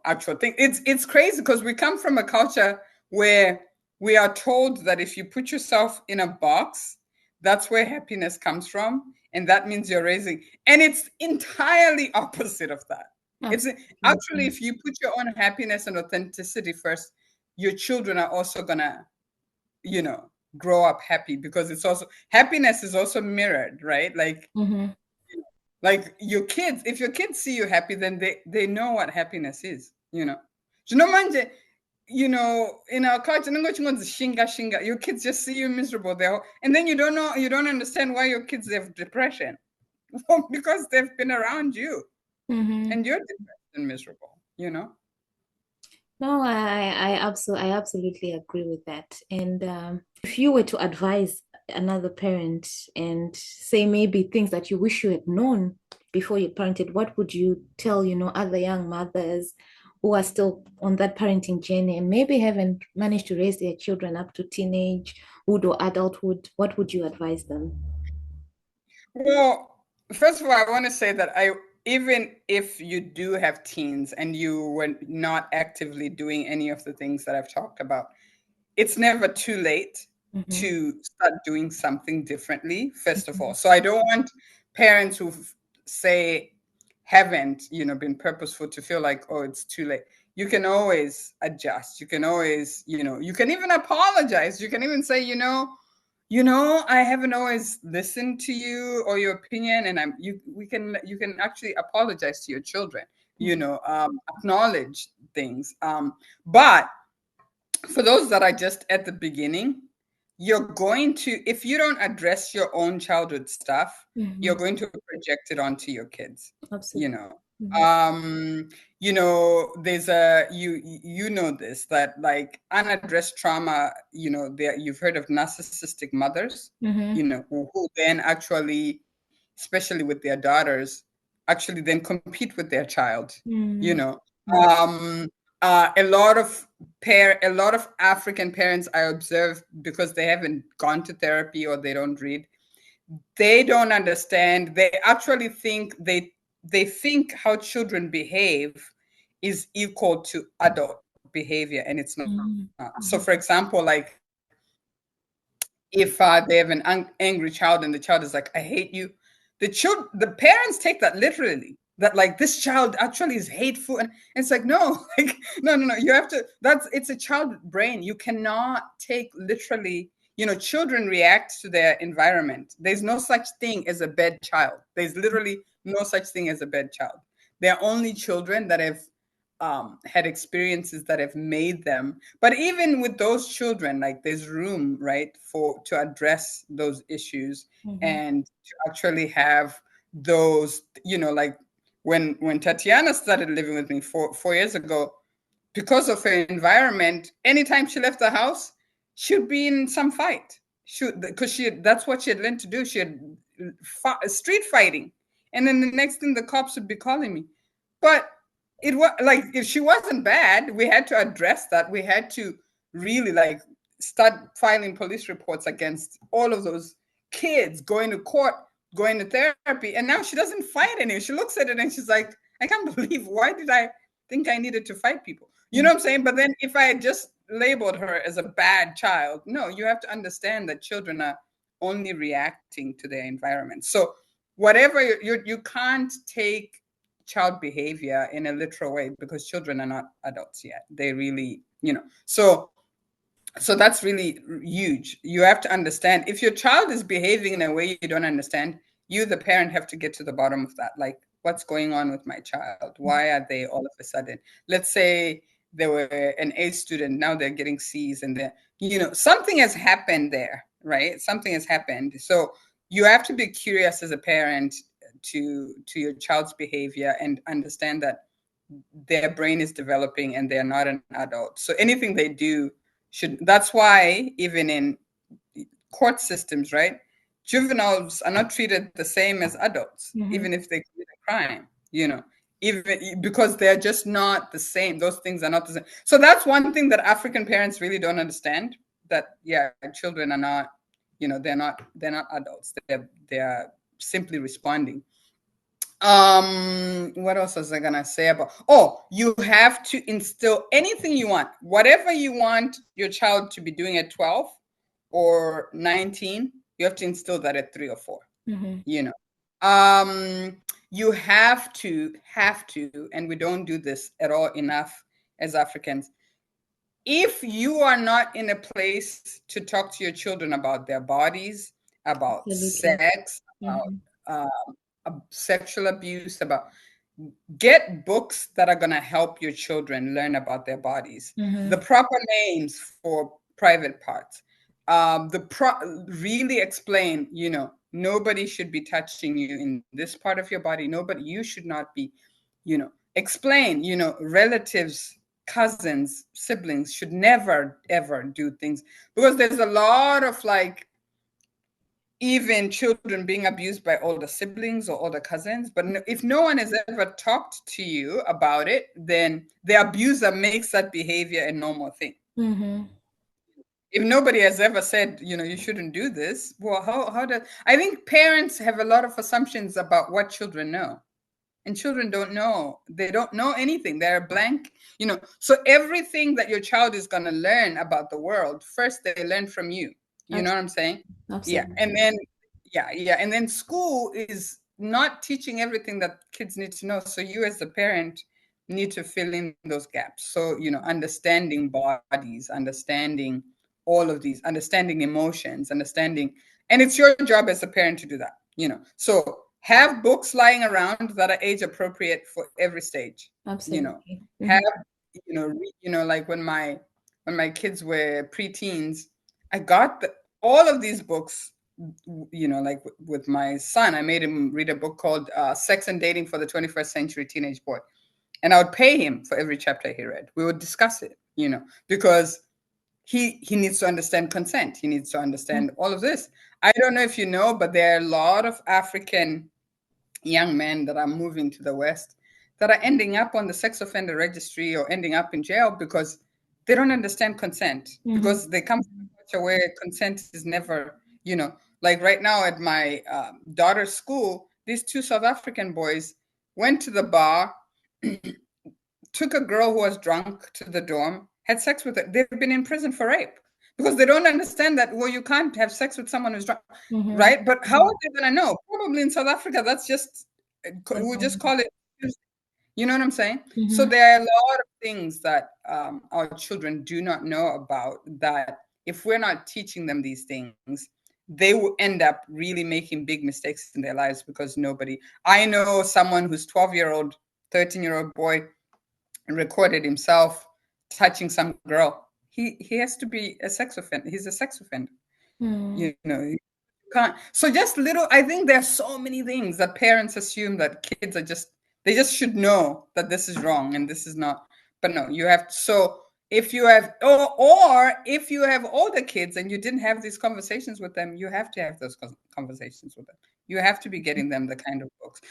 actual things. It's crazy because we come from a culture where we are told that if you put yourself in a box, that's where happiness comes from, and that means you're raising, and it's entirely opposite of that. It's actually, Absolutely. if you put your own happiness and authenticity first, your children are also gonna, you know, grow up happy, because it's also, happiness is also mirrored, right? Mm-hmm. Like your kids, if your kids see you happy, then they know what happiness is, you know. You know, manje, in our culture, your kids just see you miserable there, and then you don't understand why your kids have depression. Well, because they've been around you Mm-hmm. and you're depressed and miserable, you know. No, I absolutely agree with that. And if you were to advise another parent and say maybe things that you wish you had known before you parented, what would you tell, other young mothers who are still on that parenting journey and maybe haven't managed to raise their children up to teenagehood or adulthood? What would you advise them? Well, first of all, I want to say that even if you do have teens and you were not actively doing any of the things that I've talked about, it's never too late Mm-hmm. to start doing something differently, first of Mm-hmm. all. So I don't want parents who say haven't, been purposeful to feel like, oh, it's too late. You can always adjust. You can always, you can even apologize. You can even say, I haven't always listened to you or your opinion, and you can actually apologize to your children, acknowledge things. But for those that are just at the beginning, you're going to, if you don't address your own childhood stuff, you're Mm-hmm. going to project it onto your kids, you Absolutely. know. Mm-hmm. There's you know this, that like unaddressed trauma, there you've heard of narcissistic mothers, Mm-hmm. who then actually, especially with their daughters, actually then compete with their child, you Mm-hmm. know. Um, a lot of African parents I observe, because they haven't gone to therapy or they don't read, they don't understand. They actually think they think how children behave is equal to adult behavior, and it's not. So, for Mm-hmm. example, like if they have an angry child and the child is like, "I hate you," the parents take that literally. That like this child actually is hateful, and it's like no, like no, no, no. You have to. It's a child brain. You cannot take literally. Children react to their environment. There's no such thing as a bad child. There's literally no such thing as a bad child. They're only children that have had experiences that have made them. But even with those children, like there's room, right, for to address those issues Mm-hmm. and to actually have those, like when Tatiana started living with me 4 years ago, because of her environment, anytime she left the house, she'd be in some fight. Because that's what she had learned to do. She had street fighting, and then the next thing the cops would be calling me. But it was like, if she wasn't bad, we had to address that. We had to really like start filing police reports against all of those kids, going to court, going to therapy, and now she doesn't fight anymore. She looks at it and she's like, I can't believe, why did I think I needed to fight people? You know what I'm saying? But then if I had just labeled her as a bad child, no, you have to understand that children are only reacting to their environment. So whatever you can't take child behavior in a literal way, because children are not adults yet. They really, so that's really huge. You have to understand, if your child is behaving in a way you don't understand, you the parent have to get to the bottom of that. Like, what's going on with my child? Why are they all of a sudden, let's say they were an A student, now they're getting C's, and they're, something has happened there, right? Something has happened. So you have to be curious as a parent to your child's behavior and understand that their brain is developing and they're not an adult. So anything they do should, that's why even in court systems, right? Juveniles are not treated the same as adults, Mm-hmm. even if they commit a crime, even because they're just not the same. Those things are not the same. So that's one thing that African parents really don't understand, that yeah, children are not, they're not adults. They're simply responding. What else was I gonna say about, oh, you have to instill anything you want, whatever you want your child to be doing at 12 or 19, you have to instill that at 3 or 4. Mm-hmm. you know um you have to, and we don't do this at all enough as Africans. If you are not in a place to talk to your children about their bodies, about Absolutely. sex, Mm-hmm. sexual abuse, about, get books that are going to help your children learn about their bodies, Mm-hmm. the proper names for private parts, really explain, nobody should be touching you in this part of your body. Nobody, you should not be, explain, relatives, cousins, siblings should never ever do things, because there's a lot of like, even children being abused by older siblings or older cousins. But if no one has ever talked to you about it, then the abuser makes that behavior a normal thing. Mm-hmm. If nobody has ever said, you shouldn't do this, well, how does, I think parents have a lot of assumptions about what children know. And children don't know. They don't know anything. They're blank, So everything that your child is going to learn about the world, first they learn from you. You know what I'm saying? Yeah. Absolutely. And then, yeah. And then school is not teaching everything that kids need to know. So you as the parent need to fill in those gaps. So, understanding bodies, understanding all of these, understanding emotions, understanding, and it's your job as a parent to do that, So have books lying around that are age appropriate for every stage, Absolutely. have, like when my kids were preteens, I got all of these books, like with my son, I made him read a book called Sex and Dating for the 21st Century Teenage Boy. And I would pay him for every chapter he read. We would discuss it, because he needs to understand consent. He needs to understand all of this. I don't know if you know, but there are a lot of African young men that are moving to the West that are ending up on the sex offender registry or ending up in jail because they don't understand consent, because they come from a culture where consent is never, like right now at my daughter's school, these two South African boys went to the bar, took a girl who was drunk to the dorm, had sex with her. They've been in prison for rape because they don't understand that, well, you can't have sex with someone who's drunk, right? But how are they going to know? Probably in South Africa, that's just, we'll just call it, you know what I'm saying? So there are a lot of things that our children do not know about, that if we're not teaching them these things, they will end up really making big mistakes in their lives because I know someone who's 12-year-old, 13-year-old boy recorded himself touching some girl. He has to be a sex offender. He's a sex offender. You can't. So just little. I think there's so many things that parents assume that kids are they just should know that this is wrong and this is not. But no, you have. So if you have, or if you have older kids and you didn't have these conversations with them, you have to have those conversations with them. You have to be getting them the kind of books.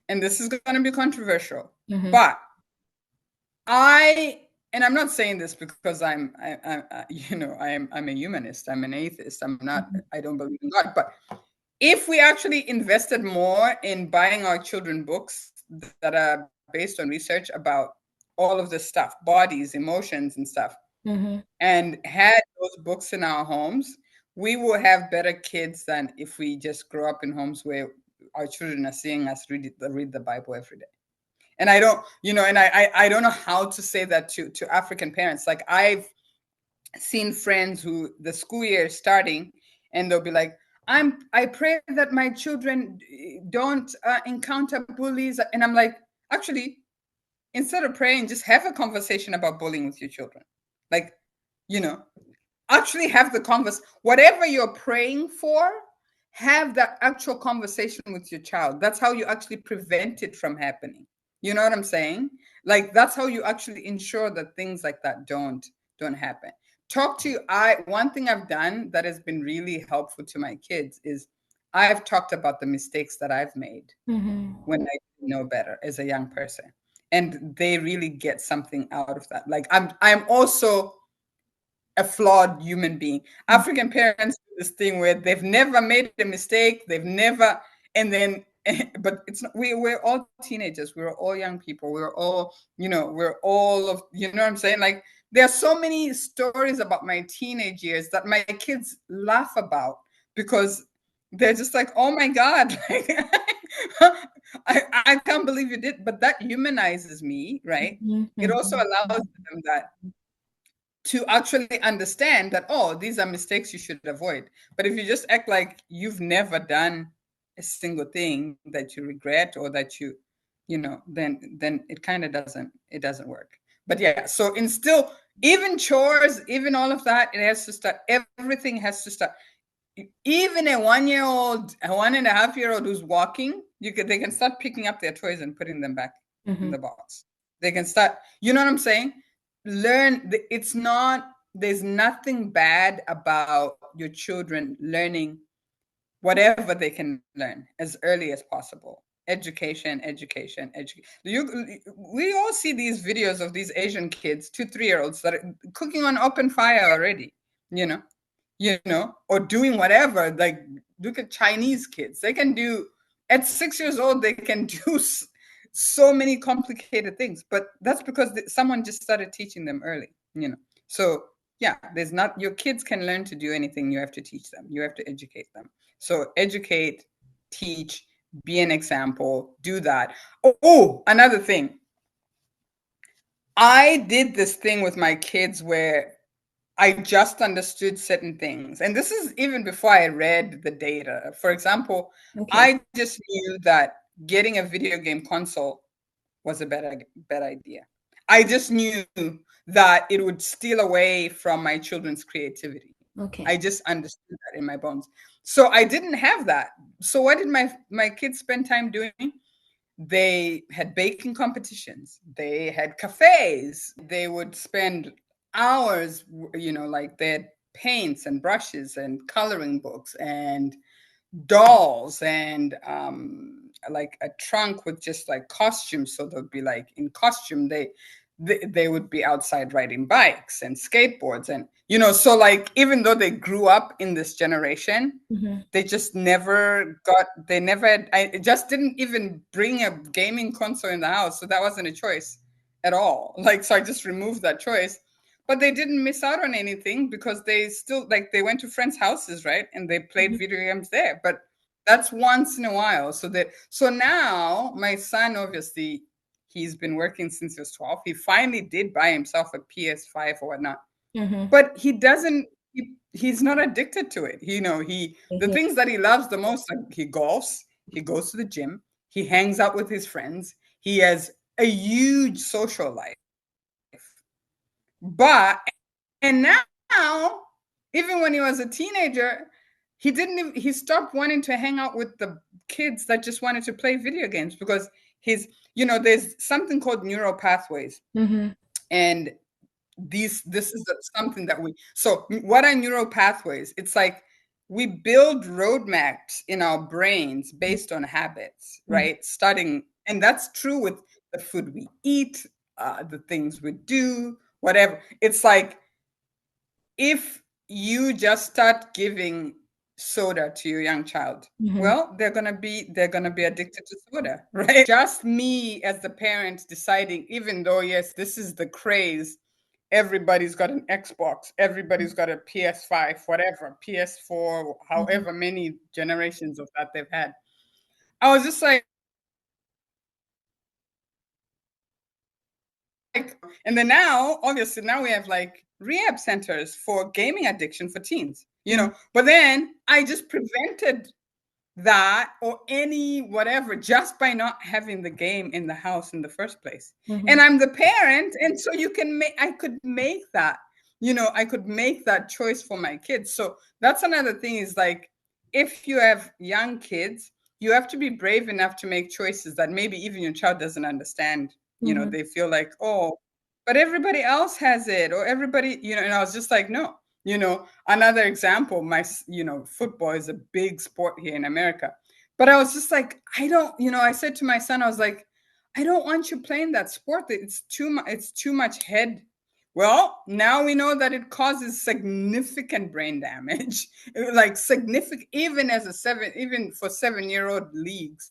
And this is going to be controversial, but and I'm not saying this because I'm a humanist. I'm an atheist. I don't believe in God. But if we actually invested more in buying our children books that are based on research about all of this stuff, bodies, emotions, and stuff, and had those books in our homes, we will have better kids than if we just grow up in homes where our children are seeing us read the Bible every day. And I don't, and I don't know how to say that to African parents. Like, I've seen friends who the school year is starting and they'll be like, I pray that my children don't encounter bullies. And I'm like, actually, instead of praying, just have a conversation about bullying with your children. Like, actually have the whatever you're praying for, have that actual conversation with your child. That's how you actually prevent it from happening. You know what I'm saying? Like, that's how you actually ensure that things like that don't happen. One thing I've done that has been really helpful to my kids is I've talked about the mistakes that I've made when I didn't know better as a young person. And they really get something out of that. Like, I'm also a flawed human being. African parents do this thing where they've never made a mistake. They've never, and then, but it's not, we're all teenagers. We're all young people. We're all, we're all of, you know what I'm saying? Like, there are so many stories about my teenage years that my kids laugh about because they're just like, oh my God, I can't believe you did. But that humanizes me, right? It also allows them to actually understand that, oh, these are mistakes you should avoid. But if you just act like you've never done a single thing that you regret or that then it kind of doesn't work. But yeah, so instill, even chores, even all of that, it has to start. Everything has to start. Even a 1-year-old, a 1.5-year-old who's walking, they can start picking up their toys and putting them back in the box. They can start, you know what I'm saying? There's nothing bad about your children learning whatever they can learn as early as possible. Education. We all see these videos of these Asian kids, 2-3-year-olds that are cooking on open fire already, or doing whatever. Like, look at Chinese kids. They can do, at 6 years old, they can do so many complicated things, but that's because someone just started teaching them early, So yeah, your kids can learn to do anything. You have to teach them. You have to educate them. So educate, teach, be an example, do that. Oh, another thing. I did this thing with my kids where I just understood certain things. And this is even before I read the data. For example, Okay. I just knew that getting a video game console was a bad idea. I just knew that it would steal away from my children's creativity. Okay. I just understood that in my bones. So I didn't have that. So what did my kids spend time doing? They had baking competitions. They had cafes. They would spend hours, like they had paints and brushes and coloring books and dolls and like a trunk with just like costumes. So they'd be like in costume. They would be outside riding bikes and skateboards, and so like even though they grew up in this generation, Mm-hmm. they just never got they never had, I just didn't even bring a gaming console in the house, so that wasn't a choice at all. Like, so I just removed that choice. But they didn't miss out on anything because they still, like, they went to friends' houses, right? And they played video games there. But that's once in a while. So now my son, obviously, he's been working since he was 12. He finally did buy himself a PS5 or whatnot. Mm-hmm. But he doesn't he's not addicted to it. The Yeah. things that he loves the most, like he golfs, he goes to the gym, he hangs out with his friends, he has a huge social life. But and now, even when he was a teenager, he stopped wanting to hang out with the kids that just wanted to play video games because there's something called neural pathways. Mm-hmm. And this is something that what are neural pathways? It's like we build roadmaps in our brains based on habits, Mm-hmm. right? Starting, and that's true with the food we eat, the things we do, whatever. It's like if you just start giving soda to your young child, Mm-hmm. well, they're gonna be addicted to soda, right? Just me as the parent deciding, even though yes, this is the craze, everybody's got an Xbox, everybody's got a PS5, whatever, PS4, Mm-hmm. however many generations of that they've had. I was just like, and then now, obviously, now we have like rehab centers for gaming addiction for teens, But then I just prevented that or any whatever just by not having the game in the house in the first place. Mm-hmm. And I'm the parent, and so I could make that, I could make that choice for my kids. So that's another thing, is like, if you have young kids, you have to be brave enough to make choices that maybe even your child doesn't understand. Mm-hmm. They feel like, oh, but everybody else has it, or everybody, and I was just like, no. Another example, football is a big sport here in America. But I was just like, I don't, I said to my son, I was like, I don't want you playing that sport. It's too much head. Well, now we know that it causes significant brain damage, like significant, even for 7-year-old leagues,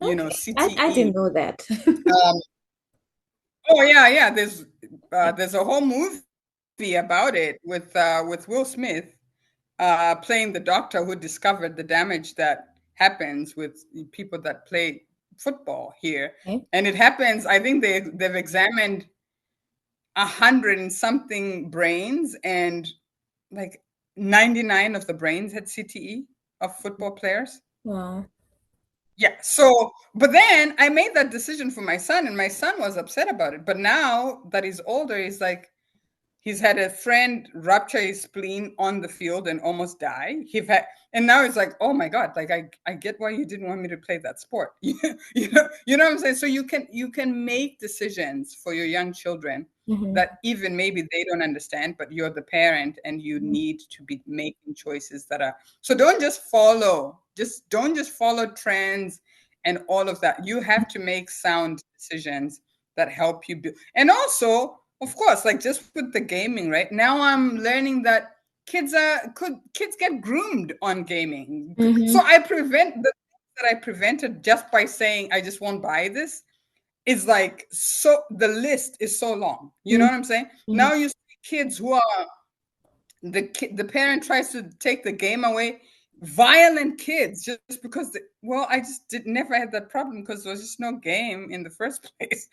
Okay. I CTE. didn't know that. Um, oh yeah. There's a whole movie about it with Will Smith playing the doctor who discovered the damage that happens with people that play football here. Okay. And it happens, I think they've examined 100 and something brains, and like 99 of the brains had CTE of football players. Wow. Yeah. So, but then I made that decision for my son, and my son was upset about it. But now that he's older, he's like, he's had a friend rupture his spleen on the field and almost die. And now it's like, oh my God, like I get why you didn't want me to play that sport. You know what I'm saying? So you can make decisions for your young children Mm-hmm. that even maybe they don't understand, but you're the parent and you Mm-hmm. need to be making choices that are, so don't just follow trends and all of that. You have to make sound decisions that help you build. And also, of course, like just with the gaming, right? Now I'm learning that kids get groomed on gaming. So Mm-hmm. I prevent the things that I prevented just by saying I just won't buy this, is like, so the list is so long. You know what I'm saying? Mm-hmm. Now you see kids who are the parent tries to take the game away. violent kids just because well, I just did never had that problem because there was just no game in the first place.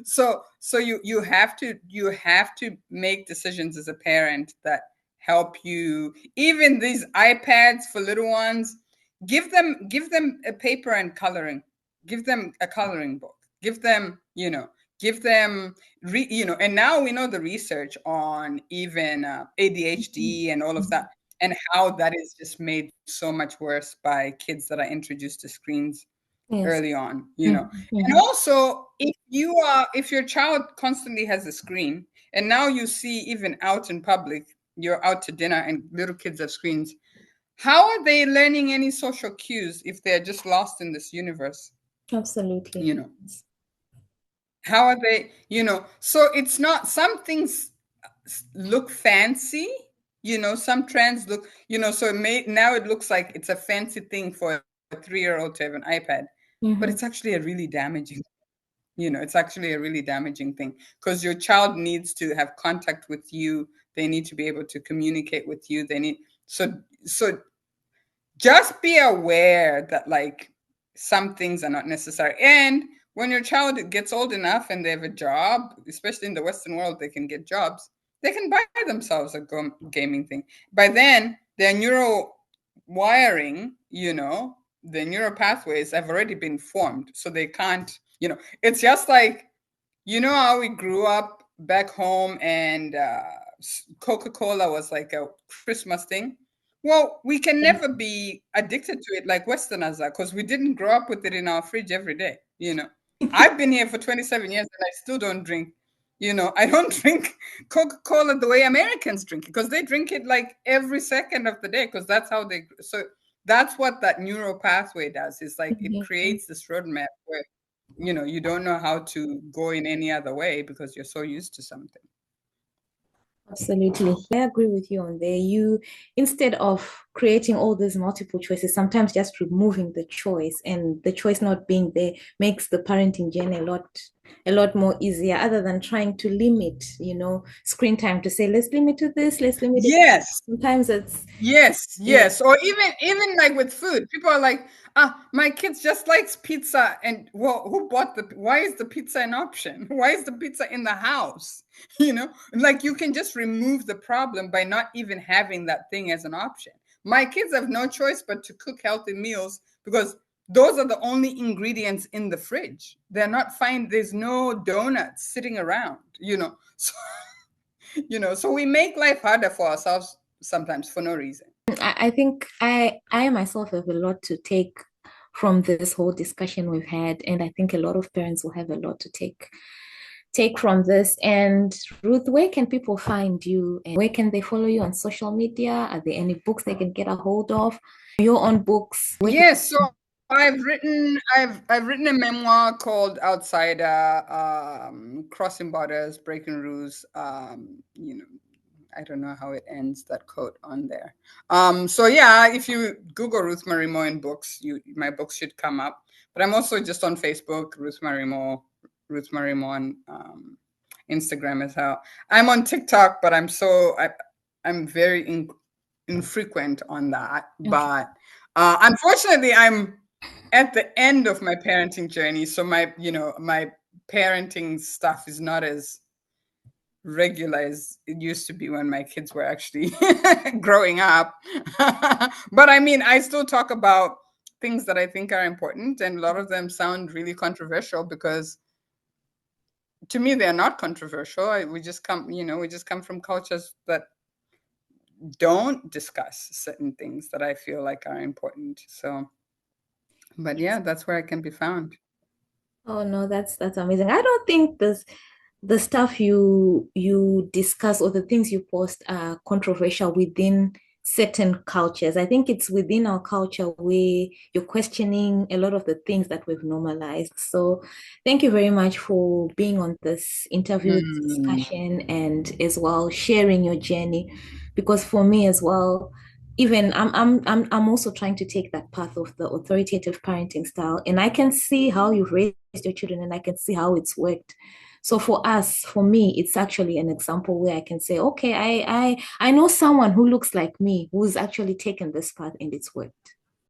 So you have to make decisions as a parent that help you. Even these iPads for little ones, give them a paper and coloring. Give them a coloring book. Give them and now we know the research on even ADHD and all of that, and how that is just made so much worse by kids that are introduced to screens Yes. early on. And Mm-hmm. also, if your child constantly has a screen, and now you see even out in public, you're out to dinner and little kids have screens, how are they learning any social cues if they're just lost in this universe? Absolutely. you know how are they? So it's not, some things look fancy. Some trends look. So now it looks like it's a fancy thing for a 3-year-old to have an iPad, but it's Mm-hmm. actually a really damaging. It's actually a really damaging thing, because your child needs to have contact with you. They need to be able to communicate with you. They need so just be aware that, like, some things are not necessary. And when your child gets old enough and they have a job, especially in the Western world, they can get jobs, they can buy themselves a gaming thing. By then their neural wiring, the neural pathways have already been formed, so they can't. It's just like, how we grew up back home, and Coca-Cola was like a Christmas thing. Well, we can Yeah. never be addicted to it like Westerners are, because we didn't grow up with it in our fridge every day. I've been here for 27 years and I still don't drink. I don't drink Coca-Cola the way Americans drink it, because they drink it like every second of the day, because that's how they. So that's what that neural pathway does. It's like it Mhm. creates this roadmap where you don't know how to go in any other way because you're so used to something. Absolutely. I agree with you on there. Instead of creating all these multiple choices, sometimes just removing the choice and the choice not being there makes the parenting journey a lot more easier, other than trying to limit, screen time, to say, let's limit to this, let's limit it. Yes. Sometimes it's, Yes, yeah. yes. Or even like with food, people are like, my kids just likes pizza, and well, who bought why is the pizza an option? Why is the pizza in the house? Like, you can just remove the problem by not even having that thing as an option. My kids have no choice but to cook healthy meals, because those are the only ingredients in the fridge. They're not fine. There's no donuts sitting around. So we make life harder for ourselves sometimes for no reason. I think I myself have a lot to take from this whole discussion we've had, and I think a lot of parents will have a lot to take from this. And Ruth, where can people find you, and where can they follow you on social media? Are there any books they can get a hold of? Your own books? Where can Yes, so I've written a memoir called Outsider, Crossing Borders, Breaking Rules. I don't know how it ends, that quote on there. So yeah, if you Google Ruth Marimo in books, my books should come up. But I'm also just on Facebook, Ruth Marimo on Instagram as well. I'm on TikTok, but I'm very infrequent on that. okay. But unfortunately, I'm at the end of my parenting journey, so my parenting stuff is not as regular as it used to be when my kids were actually growing up. But I mean, I still talk about things that I think are important, and a lot of them sound really controversial, because to me they're not controversial. We just come from cultures that don't discuss certain things that I feel like are important. So, but yeah, that's where I can be found. Oh no, that's amazing. I don't think the stuff you discuss or the things you post are controversial within certain cultures. I think it's within our culture where you're questioning a lot of the things that we've normalized. So thank you very much for being on this interview, this Mm. discussion, and as well sharing your journey. Because for me as well, even I'm also trying to take that path of the authoritative parenting style, and I can see how you've raised your children, and I can see how it's worked So for us, for me, it's actually an example where I can say, okay, I know someone who looks like me who's actually taken this path and it's worked.